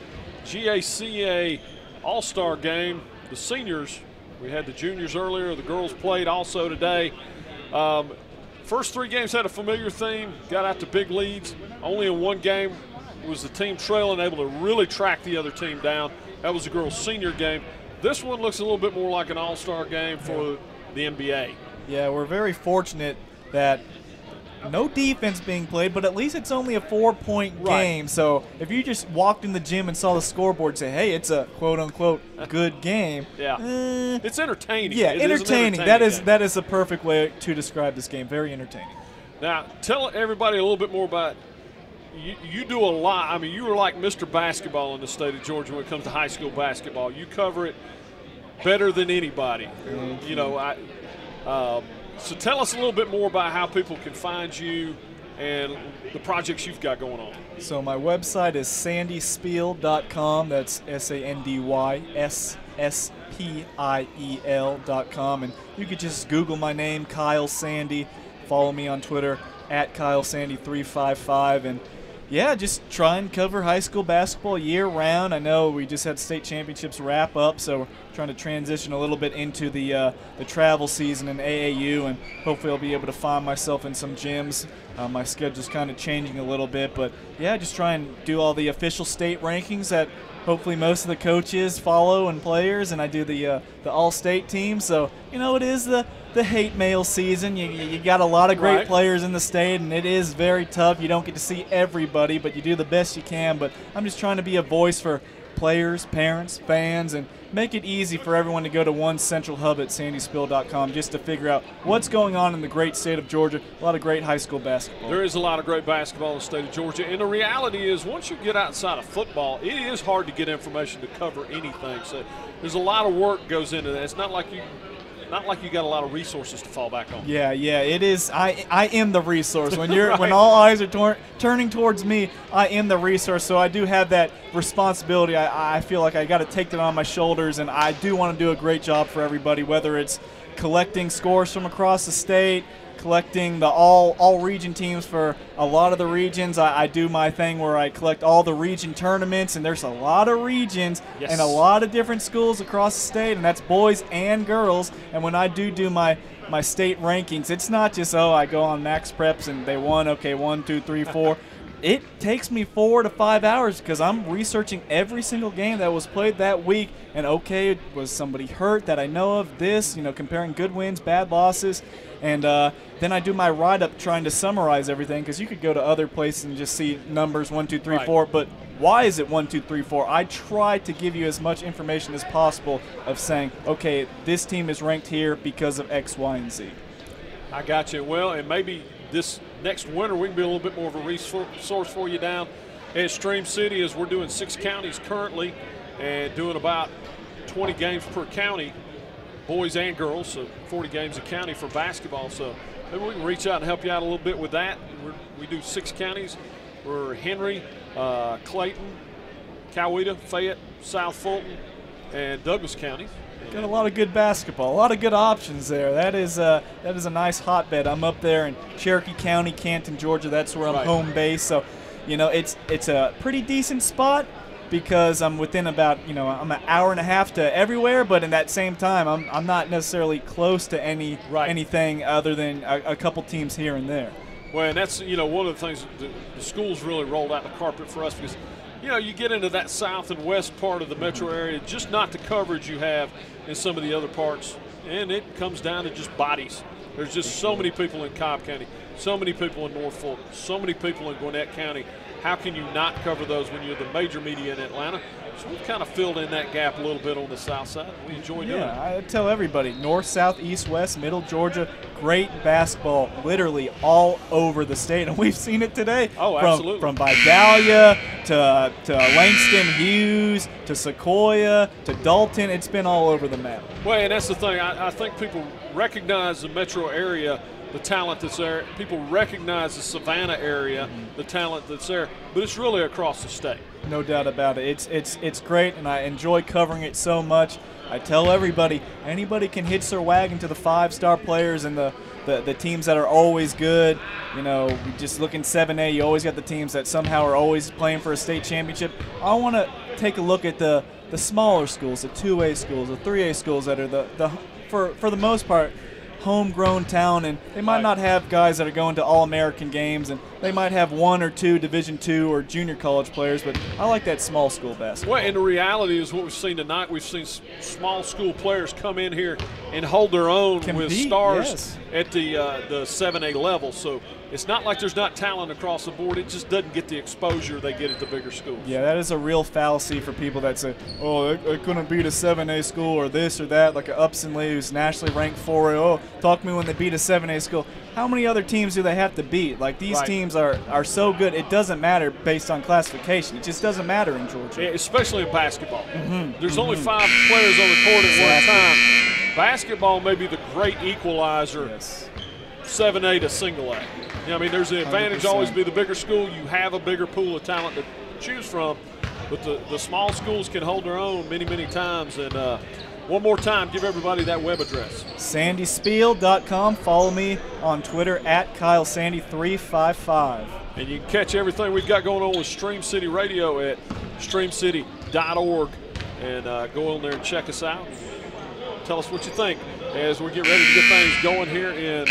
GACA All-Star game. The seniors, we had the juniors earlier. The girls played also today. First 3 games had a familiar theme, got out to big leads. Only in one game was the team trailing, able to really track the other team down. That was the girls' senior game. This one looks a little bit more like an all-star game for the NBA. Yeah, we're very fortunate that no defense being played, but at least it's only a 4-point game. So if you just walked in the gym and saw the scoreboard and say, hey, it's a quote-unquote good game. It's entertaining. Yeah, entertaining. That is a perfect way to describe this game. Very entertaining. Now, tell everybody a little bit more about you do a lot. I mean, you are like Mr. Basketball in the state of Georgia when it comes to high school basketball. You cover it better than anybody. You know, so tell us a little bit more about how people can find you and the projects you've got going on. So my website is sandyspiel.com. That's SandySspiel.com. And you could just Google my name, Kyle Sandy. Follow me on Twitter at KyleSandy355. And yeah, just try and cover high school basketball year round. I know we just had state championships wrap up, so we're trying to transition a little bit into the travel season in AAU, and hopefully I'll be able to find myself in some gyms. My schedule's kind of changing a little bit, but yeah, just try and do all the official state rankings that hopefully most of the coaches follow and players, and I do the all-state team. So, you know, it is the hate mail season. You got a lot of great players in the state, and it is very tough. You don't get to see everybody, but you do the best you can. But I'm just trying to be a voice for players, parents, fans, and make it easy for everyone to go to one central hub at sandyspiel.com just to figure out what's going on in the great state of Georgia. A lot of great high school basketball. There is a lot of great basketball in the state of Georgia, and the reality is once you get outside of football, it is hard to get information to cover anything. So there's a lot of work goes into that. It's not like you got a lot of resources to fall back on. Yeah, it is. I am the resource. When when all eyes are turning towards me, I am the resource. So I do have that responsibility. I feel like I got to take that on my shoulders, and I do want to do a great job for everybody, whether it's collecting scores from across the state, collecting the all region teams for a lot of the regions. I do my thing where I collect all the region tournaments, and there's a lot of regions and a lot of different schools across the state, and that's boys and girls. And when I do my state rankings, it's not just, I go on Max Preps and they won, okay, 1, 2, 3, 4. It takes me 4 to 5 hours because I'm researching every single game that was played that week. And okay, was somebody hurt that I know of? This, comparing good wins, bad losses. And then I do my write-up trying to summarize everything, because you could go to other places and just see numbers 1, 2, 3, 4. But why is it 1, 2, 3, 4? I try to give you as much information as possible of saying, okay, this team is ranked here because of X, Y, and Z. I got you. Well, and maybe this next winter we can be a little bit more of a resource for you down at Stream City, as we're doing 6 counties currently and doing about 20 games per county, boys and girls, so 40 games a county for basketball. So maybe we can reach out and help you out a little bit with that. We do 6 counties. We're Henry, Clayton, Coweta, Fayette, South Fulton, and Douglas counties. Got a lot of good basketball, a lot of good options there. That is a nice hotbed. I'm up there in Cherokee County, Canton, Georgia. That's where I'm home base. So, it's a pretty decent spot because I'm within about, I'm an hour and a half to everywhere. But in that same time, I'm not necessarily close to anything other than a couple teams here and there. Well, and that's one of the things the schools really rolled out the carpet for us, because you get into that south and west part of the metro area, just not the coverage you have in some of the other parts. And it comes down to just bodies. There's just so many people in Cobb County, so many people in Norfolk, so many people in Gwinnett County. How can you not cover those when you're the major media in Atlanta? So we've kind of filled in that gap a little bit on the south side. We enjoy doing it. Yeah, I tell everybody, north, south, east, west, middle Georgia, great basketball literally all over the state. And we've seen it today. Oh, absolutely. From Vidalia to Langston Hughes to Sequoia to Dalton. It's been all over the map. Well, and that's the thing. I think people recognize the metro area the talent that's there. People recognize the Savannah area, the talent that's there, but it's really across the state. No doubt about it. It's great, and I enjoy covering it so much. I tell everybody, anybody can hitch their wagon to the 5-star players and the teams that are always good. You know, you just look in 7A, you always got the teams that somehow are always playing for a state championship. I want to take a look at the smaller schools, the 2A schools, the 3A schools that are for the most part, homegrown talent, and they might not have guys that are going to All-American games, and they might have 1 or 2 Division II or junior college players, but I like that small school basketball. Well, and the reality is what we've seen tonight. We've seen small school players come in here and hold their own with stars at the 7A level. So it's not like there's not talent across the board. It just doesn't get the exposure they get at the bigger schools. Yeah, that is a real fallacy for people that say, oh, they couldn't beat a 7A school or this or that, like an Upson Lee who's nationally ranked 4A. Oh, talk to me when they beat a 7A school. How many other teams do they have to beat? Like, these teams are so good, it doesn't matter based on classification. It just doesn't matter in Georgia. Yeah, especially in basketball. There's only 5 players on the court at one time. Basketball may be the great equalizer, 7A to single A. I mean, there's the advantage 100%. always be the bigger school. You have a bigger pool of talent to choose from, but the small schools can hold their own many, many times. And one more time, give everybody that web address. SandySpiel.com. Follow me on Twitter at KyleSandy355. And you can catch everything we've got going on with Stream City Radio at streamcity.org. And go on there and check us out. Tell us what you think as we get ready to get things going here in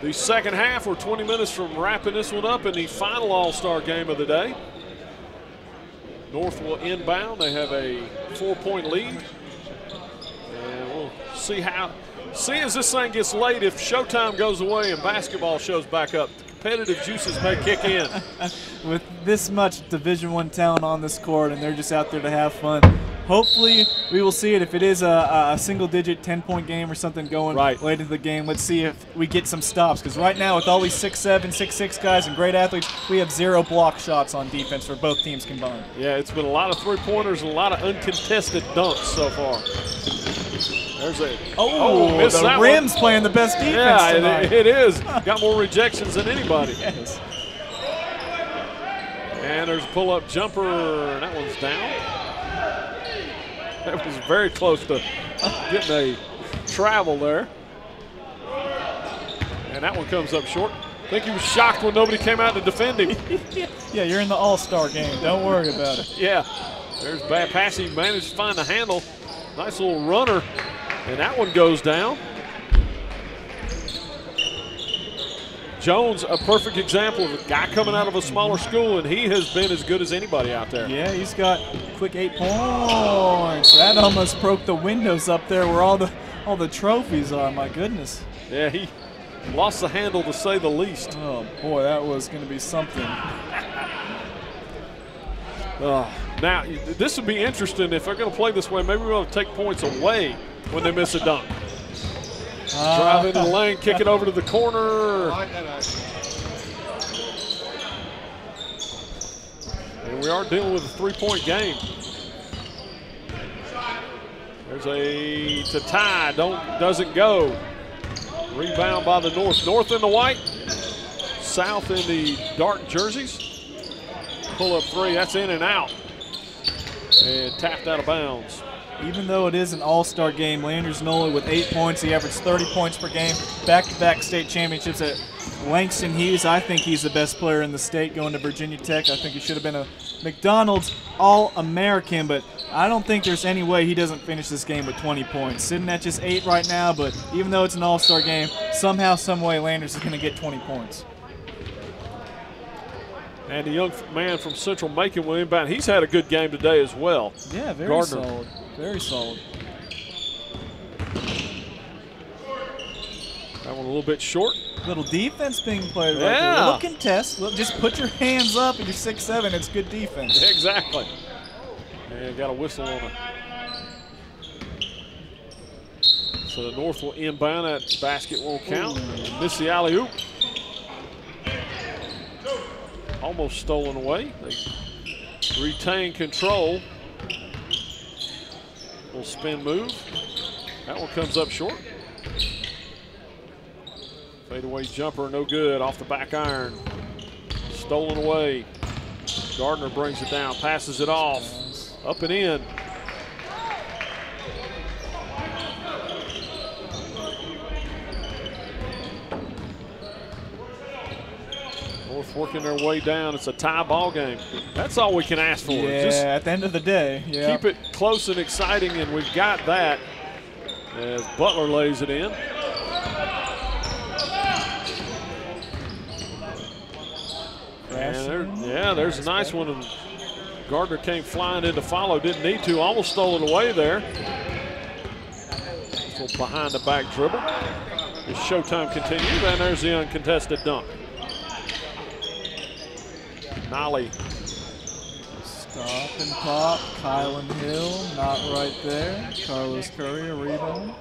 the second half. We're 20 minutes from wrapping this one up in the final All-Star game of the day. North will inbound. They have a 4-point lead. And we'll see as this thing gets late, if Showtime goes away and basketball shows back up, the competitive juices may kick in. With this much Division I talent on this court, and they're just out there to have fun. Hopefully we will see it. If it is a single-digit 10-point game or something going late into the game, let's see if we get some stops. Because right now with all these 6'7", 6'6" guys and great athletes, we have 0 block shots on defense for both teams combined. Yeah, it's been a lot of three-pointers and a lot of uncontested dunks so far. There's a the rim's playing the best defense tonight. It is. Got more rejections than anybody. Yes. And there's a pull-up jumper, and that one's down. That was very close to getting a travel there. And that one comes up short. I think he was shocked when nobody came out to defend him. Yeah, you're in the All-Star game. Don't worry about it. Yeah. There's bad pass. He managed to find the handle. Nice little runner. And that one goes down. Jones, a perfect example of a guy coming out of a smaller school, and he has been as good as anybody out there. Yeah, he's got quick 8 points. That almost broke the windows up there where all the trophies are. My goodness. Yeah, he lost the handle to say the least. Oh boy, that was going to be something. Now, this would be interesting if they're going to play this way. Maybe we'll take points away when they miss a dunk. Drive into the lane, kick it over to the corner. And we are dealing with a 3-point game. There's to tie, doesn't go. Rebound by the North. North in the white, South in the dark jerseys. Pull up 3, that's in and out. And tapped out of bounds. Even though it is an all-star game, Landers Nola with 8 points. He averaged 30 points per game. Back-to-back state championships at Langston Hughes. I think he's the best player in the state going to Virginia Tech. I think he should have been a McDonald's All-American, but I don't think there's any way he doesn't finish this game with 20 points. Sitting at just 8 right now, but even though it's an all-star game, somehow, some way, Landers is going to get 20 points. And the young man from Central Macon will inbound. He's had a good game today as well. Yeah, very solid. Very solid. That one a little bit short. Little defense being played right there. Little contest. Just put your hands up and you're 6'7". It's good defense. Exactly. And got a whistle on it. So the North will inbound. That basket won't count. Miss the alley-oop. Almost stolen away. They retain control. Little spin move. That one comes up short. Fadeaway jumper, no good, off the back iron. Stolen away. Gardner brings it down, passes it off, up and in. North working their way down. It's a tie ball game. That's all we can ask for. Yeah, just at the end of the day. Yeah. Keep it close and exciting, and we've got that as Butler lays it in. And there's a nice one. And Gardner came flying in to follow. Didn't need to. Almost stole it away there. So behind the back dribble. As showtime continues, and there's the uncontested dunk. Nolly. Stop and pop. Kylan Hill, not right there. Carlos Curry, a rebound.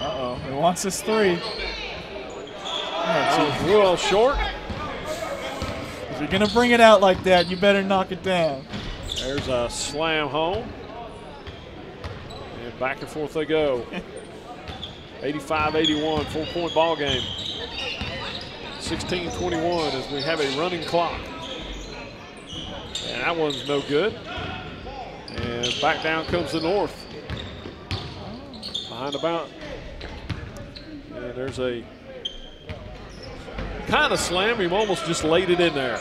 Uh-oh, he wants his three. Oh, well short. If you're going to bring it out like that, you better knock it down. There's a slam home. And back and forth they go. 85-81, full-point ball game. 16-21 as we have a running clock. And that one's no good. And back down comes the North. Behind about. And there's a kind of slam. He almost just laid it in there.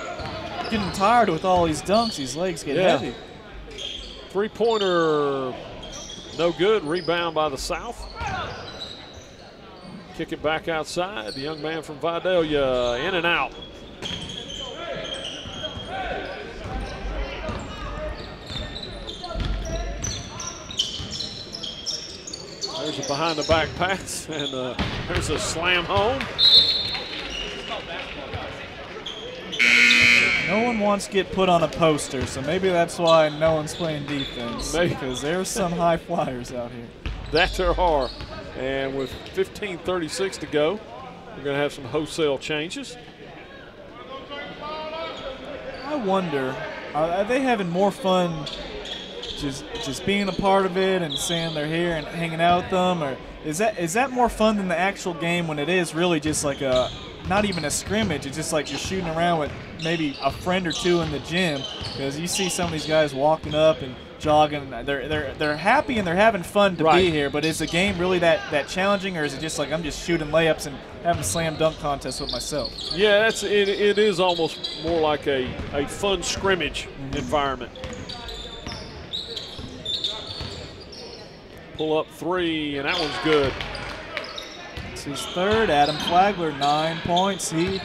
Getting tired with all these dunks. These legs get heavy. Three-pointer, no good. Rebound by the South. Kick it back outside. The young man from Vidalia in and out. There's a behind the back pass, and there's a slam home. No one wants to get put on a poster, so maybe that's why no one's playing defense. Maybe. Because there's some high flyers out here. That there are. And with 15:36 to go, we're going to have some wholesale changes. I wonder, are they having more fun just being a part of it and saying they're here and hanging out with them, or is that more fun than the actual game when it is really just like not even a scrimmage? It's just like you're shooting around with maybe a friend or two in the gym, because you see some of these guys walking up and jogging. They're happy and they're having fun to be here, but is the game really that challenging, or is it just like I'm just shooting layups and having a slam dunk contest with myself? Yeah, it is almost more like a fun scrimmage environment. Pull up three, and that one's good. It's his third. Adam Flagler, 9 points. He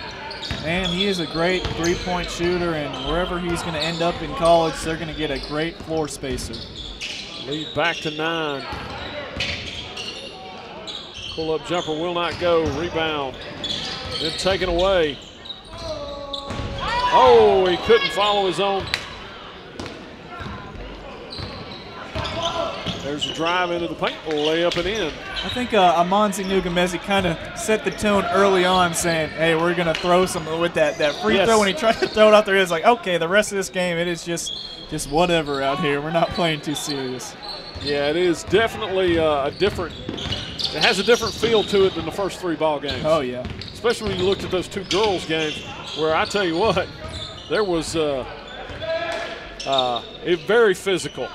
is a great three-point shooter, and wherever he's going to end up in college, they're going to get a great floor spacer. Lead back to 9. Pull-up jumper will not go. Rebound. Then taken away. Oh, he couldn't follow his own. There's a drive into the paint, layup and in. I think Amanzi Nugamezi kind of set the tone early on, saying, hey, we're going to throw some with that free throw. When he tried to throw it out there, it's like, okay, the rest of this game, it is just whatever out here. We're not playing too serious. Yeah, it is definitely it has a different feel to it than the first 3 ball games. Oh, yeah. Especially when you looked at those 2 girls games, where I tell you what, there was very physical.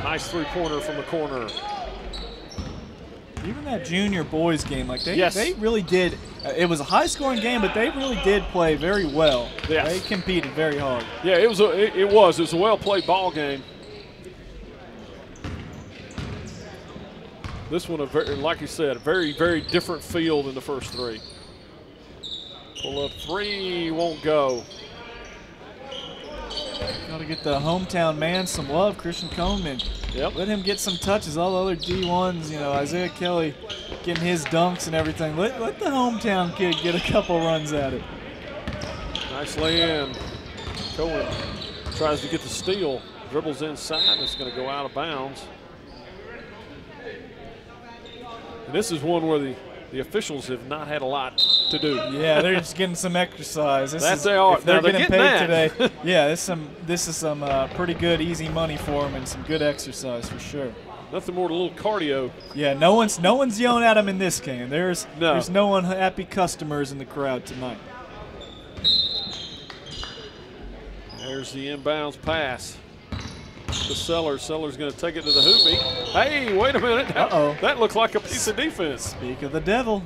Nice three-pointer from the corner. Even that junior boys game, like they really did. It was a high-scoring game, but they really did play very well. Yes. They competed very hard. Yeah, it was a well-played ball game. This one, like you said, a very, very different feel than the first 3. Pull up 3, won't go. Got to get the hometown man some love, Christian Coleman. Yep. Let him get some touches. All the other D1s, Isaiah Kelly getting his dunks and everything. Let the hometown kid get a couple runs at it. Nicely in. Coleman tries to get the steal. Dribbles inside. It's going to go out of bounds. And this is one where the officials have not had a lot to do. Yeah, they're just getting some exercise. They are. If they're Now, getting paid that. today. Yeah, this is some pretty good, easy money for them and some good exercise for sure. Nothing more than a little cardio. Yeah, no one's yelling at them in this game. There's no unhappy customers in the crowd tonight. There's the inbounds pass to Sellers. Sellers going to take it to the hoopy. Hey, wait a minute. That looked like a piece of defense. Speak of the devil.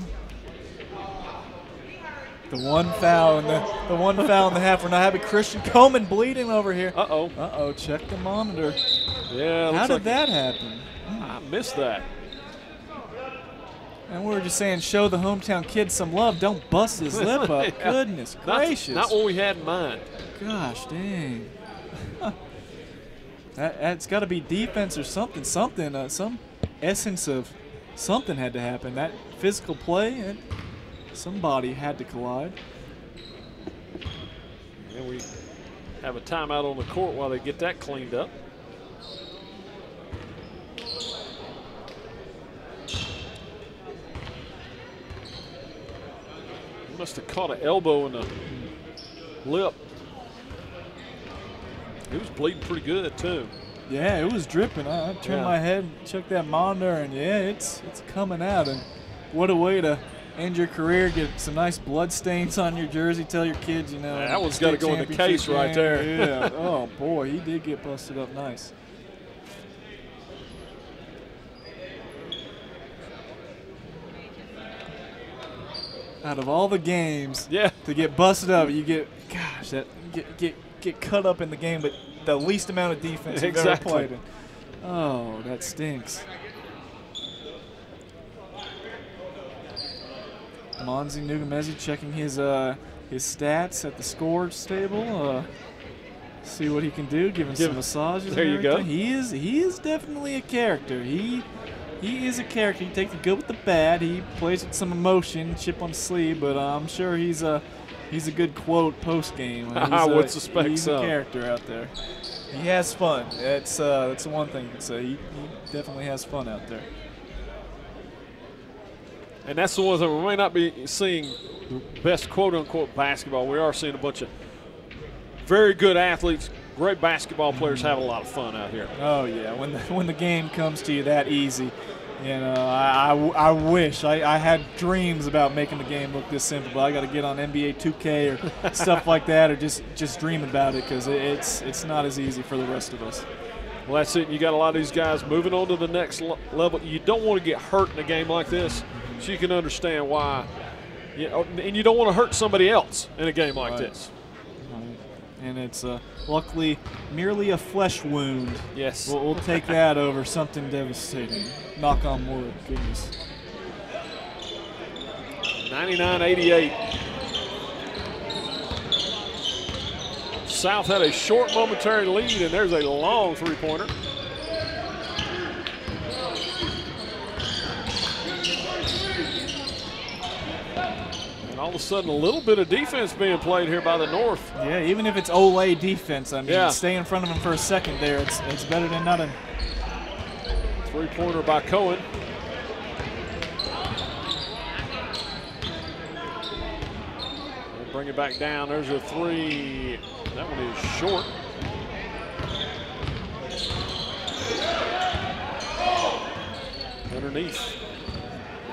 The one foul in the half. We're not having Christian Coleman bleeding over here. Uh-oh. Check the monitor. Yeah. How did that happen? I missed that. And we were just saying, show the hometown kid some love. Don't bust his lip up. Yeah. Goodness gracious. Not what we had in mind. Gosh dang. That's got to be defense or something. Some essence of something had to happen. That physical play, and somebody had to collide. And we have a timeout on the court while they get that cleaned up. He must have caught an elbow in the lip. He was bleeding pretty good too. Yeah, it was dripping. I turned my head and checked that monitor, and yeah, it's coming out. And what a way to end your career, get some nice blood stains on your jersey, tell your kids, that one's got to go in the case right there. Yeah. Oh boy, he did get busted up nice. Out of all the games, to get busted up, you get get cut up in the game, but the least amount of defense you've ever played in. Oh, that stinks. Monzi Nugamezi checking his stats at the scores table. See what he can do. Give him some massages. There you go. He is definitely a character. He is a character. He takes the good with the bad. He plays with some emotion, chip on the sleeve. But I'm sure he's a good quote post game. I would suspect he's a character out there. He has fun. That's the one thing you can say. He definitely has fun out there. And that's the one thing we may not be seeing the best quote-unquote basketball. We are seeing a bunch of very good athletes, great basketball players having a lot of fun out here. Oh yeah, when the game comes to you that easy, I wish I had dreams about making the game look this simple. But I got to get on NBA 2K or stuff like that, or just dream about it because it's not as easy for the rest of us. Well, that's it. You got a lot of these guys moving on to the next level. You don't want to get hurt in a game like this, so you can understand why. And you don't want to hurt somebody else in a game like this. And it's luckily merely a flesh wound. Yes. We'll take that over something devastating. Knock on wood. Goodness. 99-88. South had a short momentary lead, and there's a long three-pointer. And all of a sudden, a little bit of defense being played here by the North. Yeah, even if it's Olay defense, I mean, stay in front of him for a second there. It's better than nothing. Three-pointer by Cohen. We'll bring it back down. There's a three. That one is short. Underneath.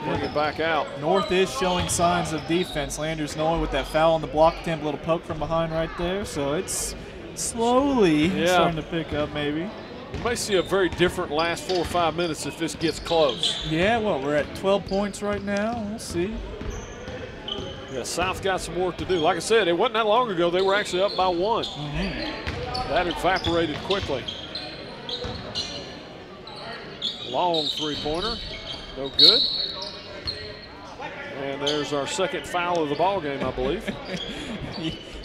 Bring it back out. North is showing signs of defense. Landers Nolan with that foul on the block attempt, a little poke from behind right there. So it's slowly starting to pick up maybe. We may see a very different last 4 or 5 minutes if this gets close. Yeah, well, we're at 12 points right now. We'll see. Yeah, South got some work to do. Like I said, it wasn't that long ago they were actually up by 1. That evaporated quickly. Long three-pointer, no good. And there's our second foul of the ball game, I believe.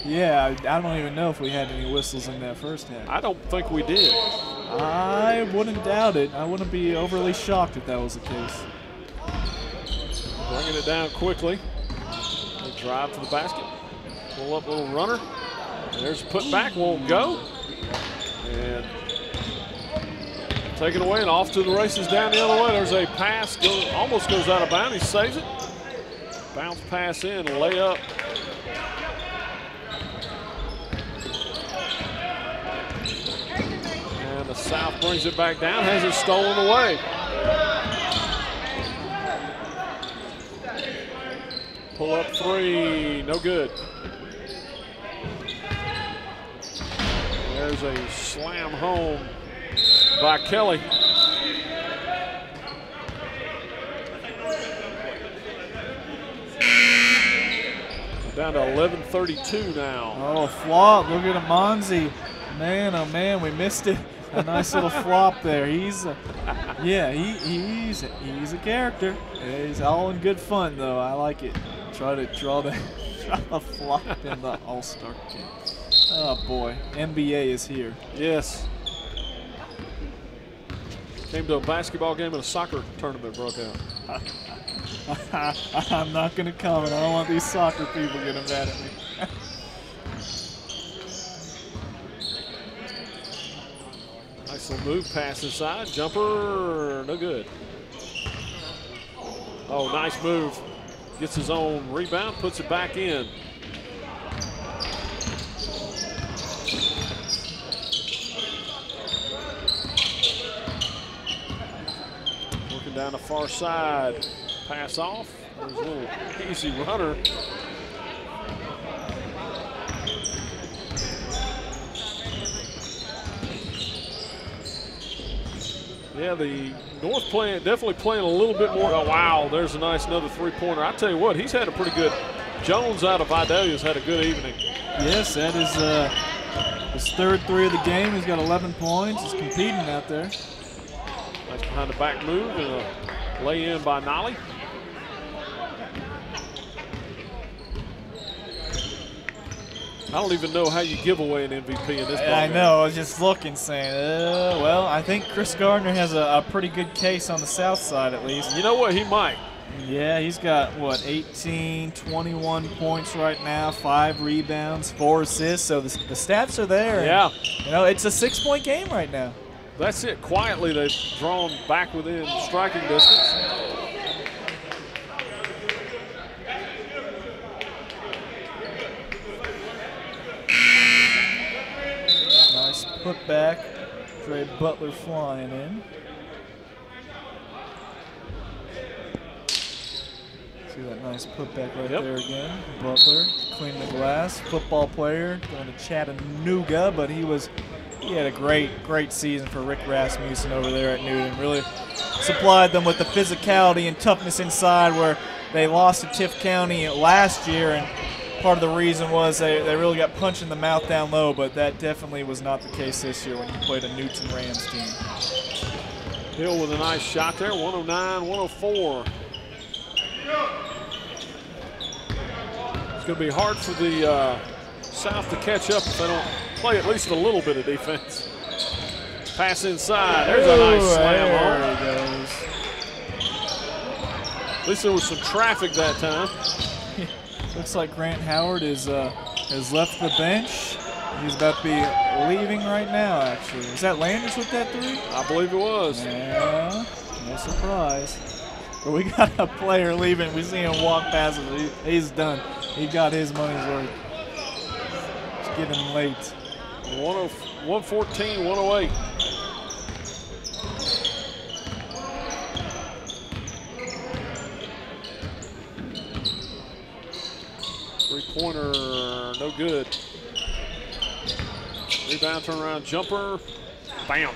Yeah, I don't even know if we had any whistles in that first half. I don't think we did. I wouldn't doubt it. I wouldn't be overly shocked if that was the case. Bringing it down quickly. Drive to the basket. Pull up, little runner. And there's a put back, won't go. And taken away and off to the races down the other way. There's a pass, almost goes out of bounds. He saves it. Bounce pass in, layup. And the South brings it back down, has it stolen away. Pull up three, no good. There's a slam home by Kelly. Down to 11:32 now. Oh, a flop. Look at Amonzi. Man, oh man, we missed it. A nice little flop there. He's a character. He's all in good fun though. I like it. Try to draw the flop in the All-Star game. Oh boy, NBA is here. Yes. Came to a basketball game and a soccer tournament broke out. I'm not going to comment. I don't want these soccer people getting mad at me. Nice little move, pass inside, jumper, no good. Oh, nice move. Gets his own rebound, puts it back in. Working down the far side. Pass off. There's a little easy runner. Yeah, the North definitely playing a little bit more. Oh, wow, there's a nice another three-pointer. I tell you what, he's had a pretty good. Jones out of Vidalia's had a good evening. Yes, that is his third three of the game. He's got 11 points. He's competing out there. Nice behind the back move and a lay in by Nolly. I don't even know how you give away an MVP in this ball I game. know. I was just looking, saying, well, I think Chris Gardner has a pretty good case on the south side, at least. You know what? He might. Yeah, he's got, what, 18, 21 points right now, 5 rebounds, 4 assists. So the stats are there. Yeah. And, you know, it's a 6-point game right now. That's it. Quietly, they've drawn back within striking distance. Nice put back. Dre Butler flying in. See that nice putback right there again. Butler clean the glass. Football player going to Chattanooga, but he had a great season for Rick Rasmussen over there at Newton. Really supplied them with the physicality and toughness inside, where they lost to Tift County last year, and part of the reason was they really got punched in the mouth down low, but that definitely was not the case this year when you played a Newton Rams team. Hill with a nice shot there, 109-104. It's going to be hard for the South to catch up if they don't play at least a little bit of defense. Pass inside. There's a nice slam home. There he goes. At least there was some traffic that time. Looks like Grant Howard has left the bench. He's about to be leaving right now, actually. Was that Landers with that three? I believe it was. Yeah, no surprise. But we got a player leaving. We see him walk past us. He's done. He got his money's worth. It's getting late. 114-108. Three-pointer, no good. Rebound, turnaround, jumper, bam.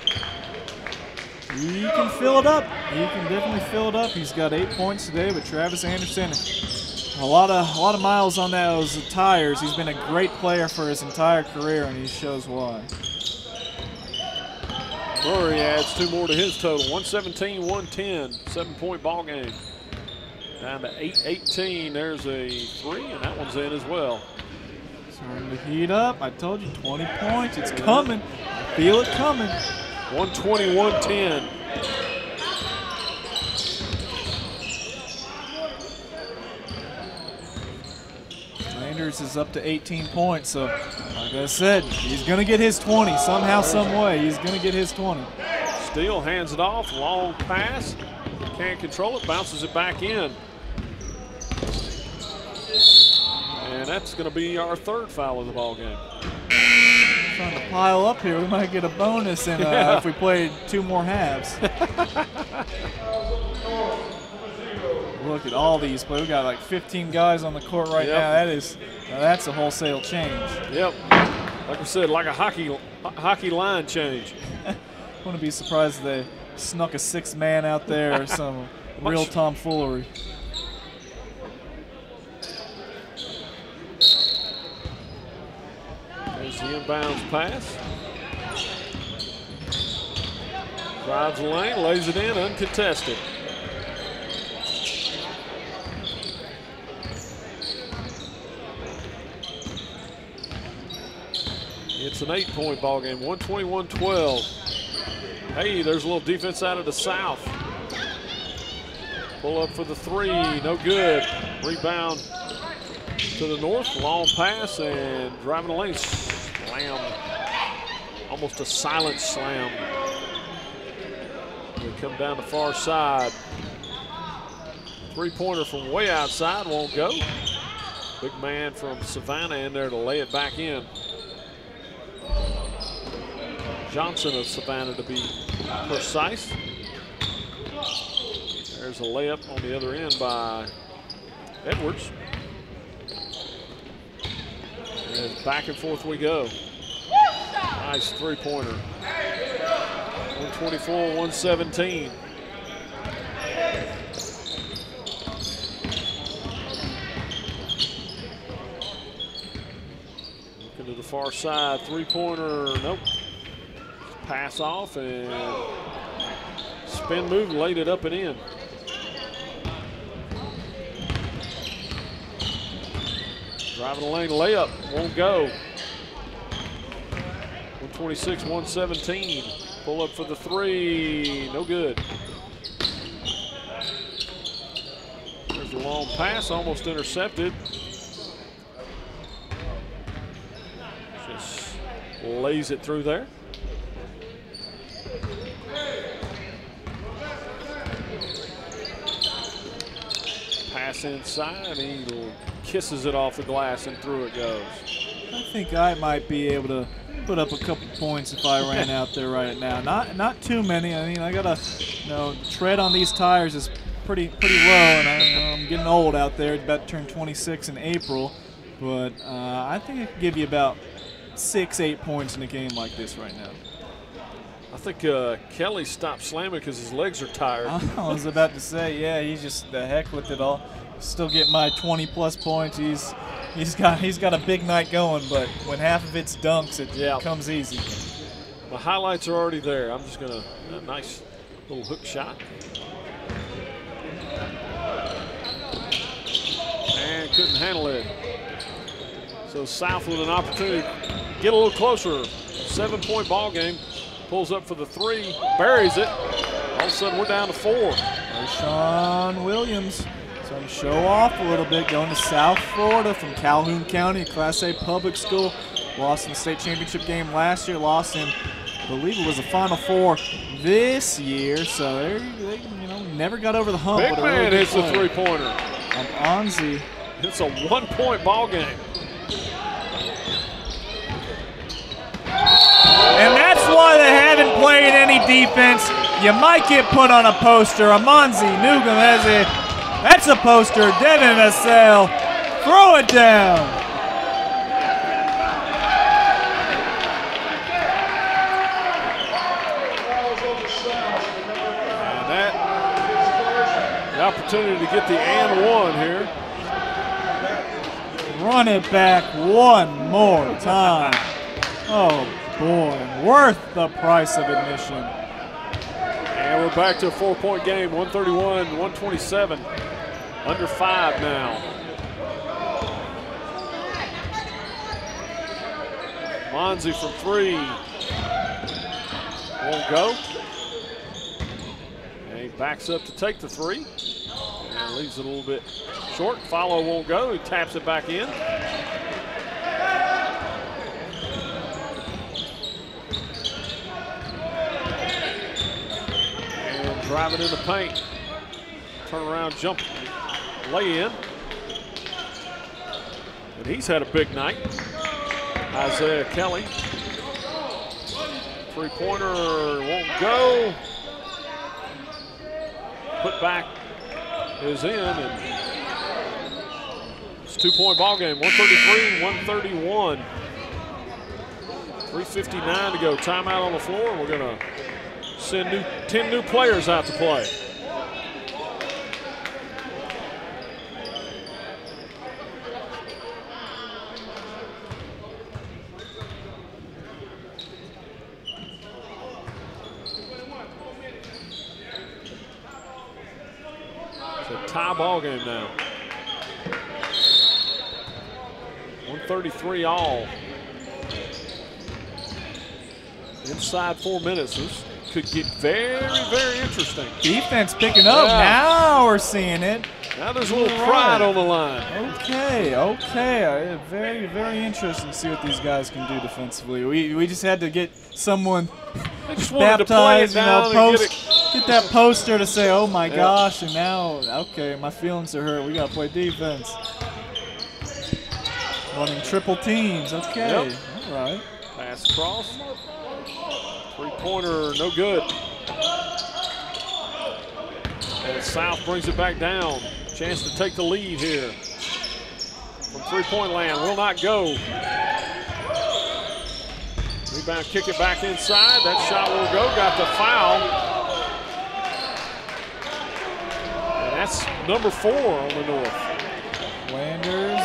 He can fill it up. He can definitely fill it up. He's got 8 points today, but Travis Anderson, a lot of miles on those tires. He's been a great player for his entire career, and he shows why. Murray adds 2 more to his total. 117-110, 7-point ball game. Down to 8-18. There's a 3, and that one's in as well. Starting to heat up. I told you, 20 points. It's coming. I feel it coming. 120-110. Landers is up to 18 points, so like I said, he's going to get his 20 somehow, some way. He's going to get his 20. Steele hands it off, long pass. Can't control it, bounces it back in. And that's going to be our 3rd foul of the ball game. Trying to pile up here. We might get a bonus if we played 2 more halves. Look at all these plays. We got like 15 guys on the court right now. That's a wholesale change. Yep. Like I said, like a hockey line change. I wouldn't be surprised if they snuck a 6th man out there or some real tomfoolery. There's the inbounds pass. Drives the lane, lays it in, uncontested. It's an 8-point ball game, 121-12. Hey, there's a little defense out of the south. Pull up for the 3, no good. Rebound to the north, long pass, and driving the lane, slam. Almost a silent slam. They come down the far side. 3-pointer from way outside, won't go. Big man from Savannah in there to lay it back in. Johnson of Savannah to be precise. There's a layup on the other end by Edwards. And back and forth we go. Nice 3-pointer. 124-117. Looking to the far side, 3-pointer, nope. Pass off and spin move, laid it up and in. Driving the lane, layup, won't go. 126-117. Pull up for the 3, no good. There's a long pass, almost intercepted. Just lays it through there. Pass inside, he kisses it off the glass and through it goes. I think I might be able to put up a couple points if I ran out there right now. Not too many. I mean, I gotta, tread on these tires is pretty low, and I'm getting old out there. About to turn 26 in April, but I think I could give you about 6-8 points in a game like this right now. I think Kelly stopped slamming because his legs are tired. I was about to say, yeah, he's just the heck with it all. Still get my 20-plus points. He's got a big night going, but when half of it's dunks, it comes easy. The highlights are already there. I'm just gonna a nice little hook shot, and couldn't handle it. So South with an opportunity to get a little closer. 7-point ball game. Pulls up for the 3, buries it. All of a sudden, we're down to 4. There's Sean Williams. So to show off a little bit, going to South Florida from Calhoun County, a Class A public school. Lost in the state championship game last year. Lost in, I believe it was the Final Four this year. So they never got over the hump. Big man hits a 3-pointer. Onzi. It's a 1-point ball game. And that's why they haven't played any defense. You might get put on a poster. Amonzi Newcomb has it. That's a poster. Devin Vassell. Throw it down. And that, the opportunity to get the and 1 here. Run it back one more time. Oh, boy, worth the price of admission. And we're back to a 4-point game, 131-127. Under 5 now. Monzi from 3. Won't go. And he backs up to take the 3. And leaves it a little bit short. Follow won't go. He taps it back in. Driving in the paint. Turn around, jump, lay in. And he's had a big night. Isaiah Kelly. Three-pointer won't go. Put back is in, and it's a two-point ball game. 133 and 131. 3:59 to go. Timeout on the floor. We're going to send 10 new players out to play. It's a tie ball game now. 133 all. Inside 4 minutes. This could get very, very interesting. Defense picking up. Yeah. Now we're seeing it. Now there's a little pride on the line. Okay, okay. Very, very interesting to see what these guys can do defensively. We just had to get someone baptized, get that poster to say, oh my gosh, and now, okay, my feelings are hurt. We got to play defense. Running triple teams. Okay, all right. Pass across. Three-pointer, no good. And South brings it back down. Chance to take the lead here. From three-point land, will not go. Rebound, kick it back inside. That shot will go, got the foul. And that's number 4 on the North. Landers,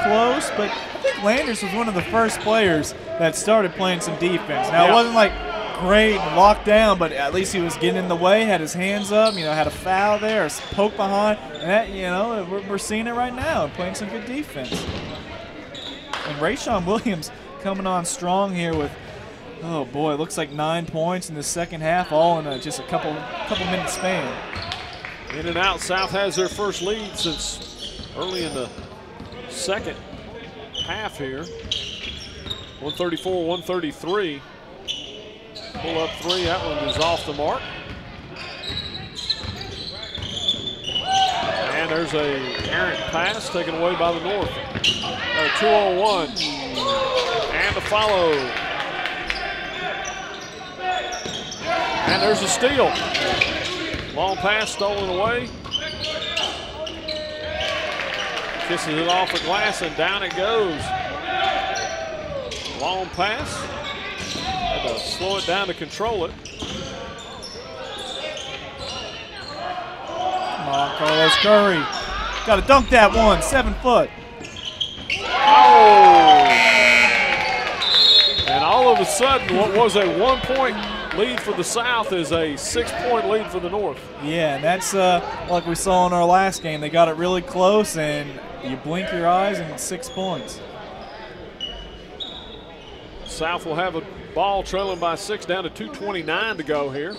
close, but I think Landers was one of the first players that started playing some defense. Now, it wasn't like great locked down, but at least he was getting in the way, had his hands up, had a foul there, a poke behind, and that, we're seeing it right now, playing some good defense. And Rayshawn Williams coming on strong here with, oh boy, it looks like 9 points in the second half, all in just a couple minute span. In and out, South has their first lead since early in the second half here. 134-133. Pull up three, that one is off the mark. And there's a errant pass taken away by the North. 2-on-1. And a follow. And there's a steal. Long pass stolen away. Kisses it off the glass and down it goes. Long pass. Had to slow it down to control it. Come on, Carlos Curry. Got to dunk that one, 7 foot. Oh! And all of a sudden, what was a 1-point lead for the South is a 6-point lead for the North. Yeah, and that's like we saw in our last game. They got it really close, and you blink your eyes, and it's 6 points. South will have a ball trailing by 6, down to 2:29 to go here.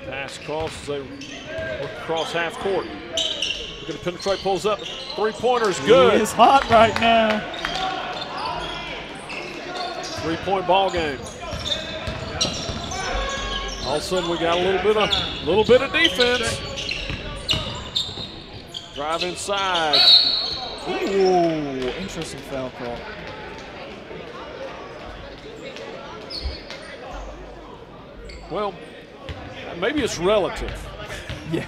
Pass across as they work across half court. They're going to penetrate, pulls up. Three-pointer's good. He is hot right now. 3-point ball game. All of a sudden, we got a little bit of defense. Drive inside. Ooh, interesting foul call. Well, maybe it's relative. Yeah.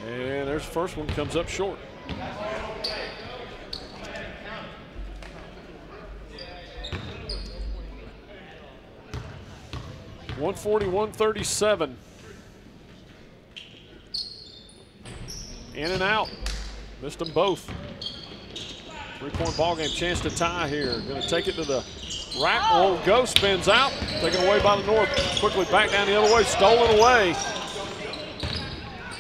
And there's the first one, comes up short. (140-137). In and out. Missed them both. 3-point ball game. Chance to tie here. Going to take it to the rack. Won't go. Spins out. Taken away by the North. Quickly back down the other way. Stolen away.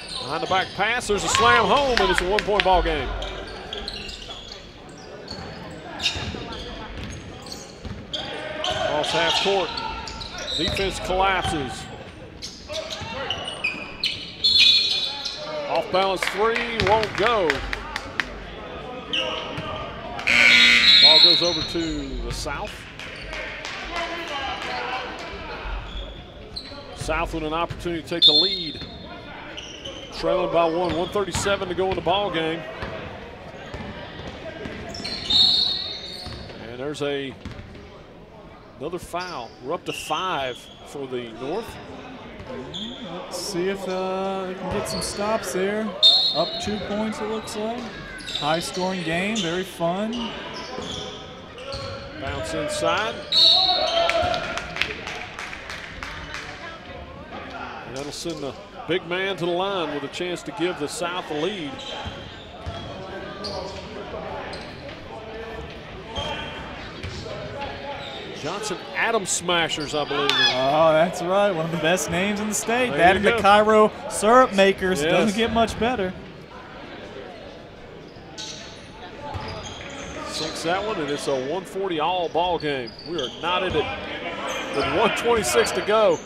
Behind the back pass. There's a slam home, and it's a 1-point ball game. Cross half court. Defense collapses. balance three, won't go. Ball goes over to the South. South with an opportunity to take the lead. Trailing by one, 1:37 to go in the ball game. And there's another foul. We're up to 5 for the North. Let's see if they can get some stops there. Up 2 points, it looks like. High-scoring game, very fun. Bounce inside. And that'll send the big man to the line with a chance to give the South a lead. Johnson Adams Smashers, I believe. Oh, that's right. One of the best names in the state. There That and you the go. Cairo Syrup Makers. Yes. Doesn't get much better. Sinks that one, and it's a 140 all ball game. We are knotted at with 1:26 to go.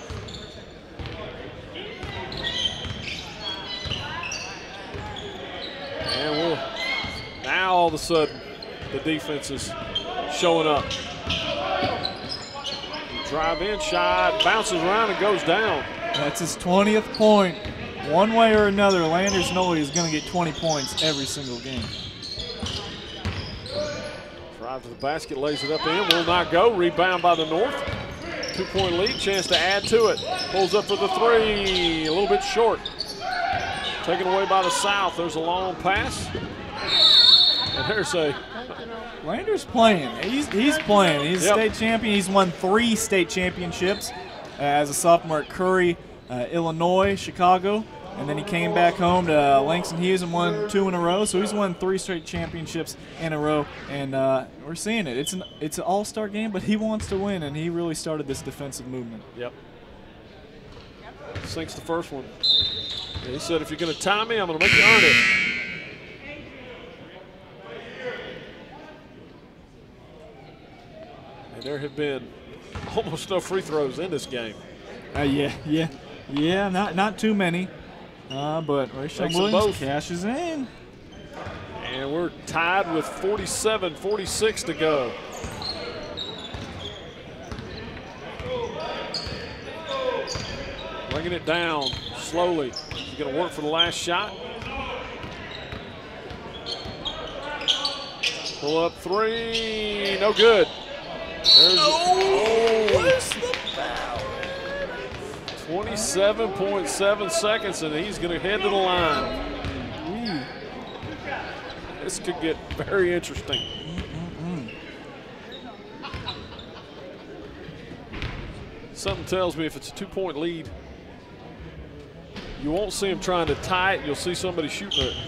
And now all of a sudden the defense is showing up. Drive in shot, bounces around and goes down. That's his 20th point. One way or another, Landers Noli is going to get 20 points every single game. Drive to the basket, lays it up in, will not go. Rebound by the North. 2-point lead, chance to add to it. Pulls up for the three, a little bit short. Taken away by the South. There's a long pass. And there's a Landers playing. He's playing. He's a Yep. state champion. He's won 3 state championships as a sophomore at Curry, Illinois, Chicago, and then he came back home to Langston Hughes and won 2 in a row. So he's won 3 straight championships in a row, and we're seeing it. It's an all-star game, but he wants to win, and he really started this defensive movement. Yep. Sinks the first one. And he said, if you're going to tie me, I'm going to make you earn it. And there have been almost no free throws in this game. Yeah. Not too many, but Rayshawn Makes them Williams both. cashes in. And we're tied with 47-46 to go. Bringing it down slowly. He's going to work for the last shot. Pull up three, no good. There's Where's the foul? 27.7 seconds, and he's going to head to the line. This could get very interesting. Something tells me if it's a 2-point lead, you won't see him trying to tie it. You'll see somebody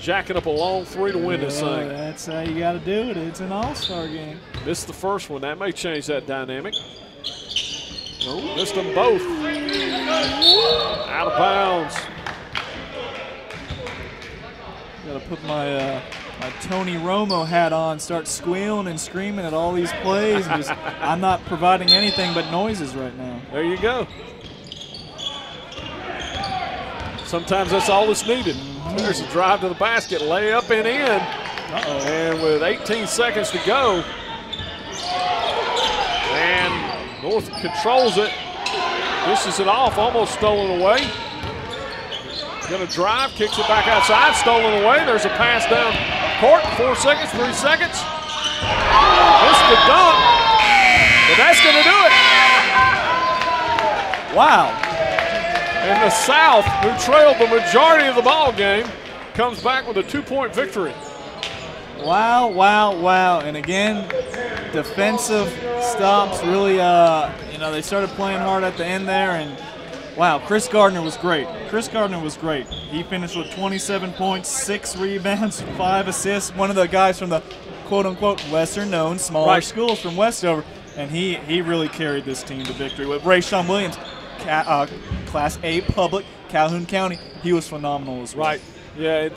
jacking up a long three to win this thing. That's how you got to do it. It's an all-star game. Missed the first one. That may change that dynamic. Oh, missed them both. Out of bounds. Got to put my my Tony Romo hat on, start squealing and screaming at all these plays. Just, I'm not providing anything but noises right now. There you go. Sometimes that's all that's needed. There's a drive to the basket, layup and in. And with 18 seconds to go, and North controls it, dishes it off, almost stolen away. Going to drive, kicks it back outside, stolen away. There's a pass down court, 4 seconds, 3 seconds. Missed the dunk, but that's going to do it. Wow. And the South, who trailed the majority of the ball game, comes back with a 2-point victory. Wow. And again, defensive stops really, they started playing hard at the end there. And, wow, Chris Gardner was great. He finished with 27 points, 6 rebounds, 5 assists. One of the guys from the quote-unquote lesser-known smaller schools from Westover. And he really carried this team to victory. With Rayshawn Williams, Class A public, Calhoun County, he was phenomenal as well. Right. Yeah,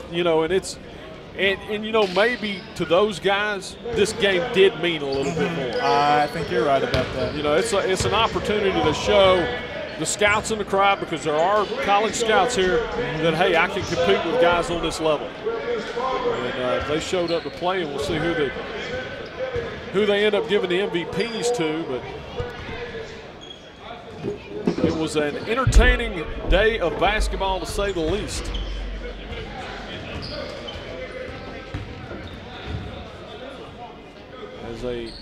and maybe to those guys, this game did mean a little bit more. I think you're right about that. It's an opportunity to show the scouts in the crowd, because there are college scouts here that, hey, I can compete with guys on this level. And they showed up to play, and we'll see who they end up giving the MVPs to. But it was an entertaining day of basketball, to say the least. As they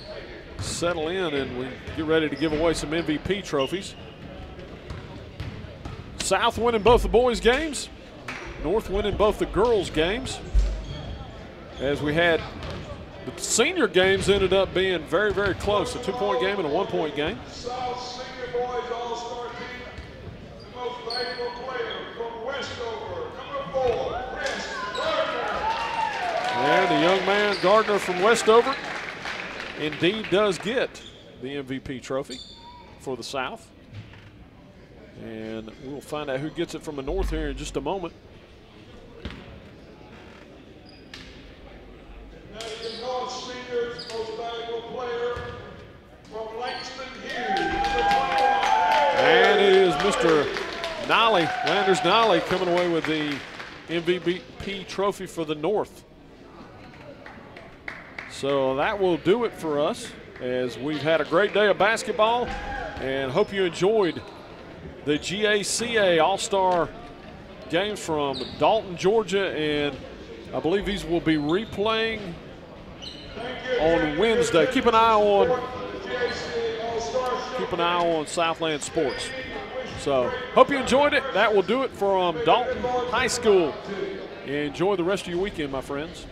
settle in and we get ready to give away some MVP trophies. South winning both the boys' games, North winning both the girls' games. As we had the senior games ended up being very, very close, a 2-point game and a 1-point game. South Senior Boys All-Star Team, the most valuable player from Westover, number 4, Chris Gardner. And the young man, Gardner from Westover, indeed does get the MVP trophy for the South. And we'll find out who gets it from the North here in just a moment. Now the North Senior's most valuable player from Langston Hughes, number 21. And it is Mr. Nolly, Landers Nolly, coming away with the MVP trophy for the North. So that will do it for us, as we've had a great day of basketball, and hope you enjoyed the GACA All-Star games from Dalton, Georgia, and I believe these will be replaying on Wednesday. Keep an eye on Southland Sports. So hope you enjoyed it. That will do it from Dalton High School. Enjoy the rest of your weekend, my friends.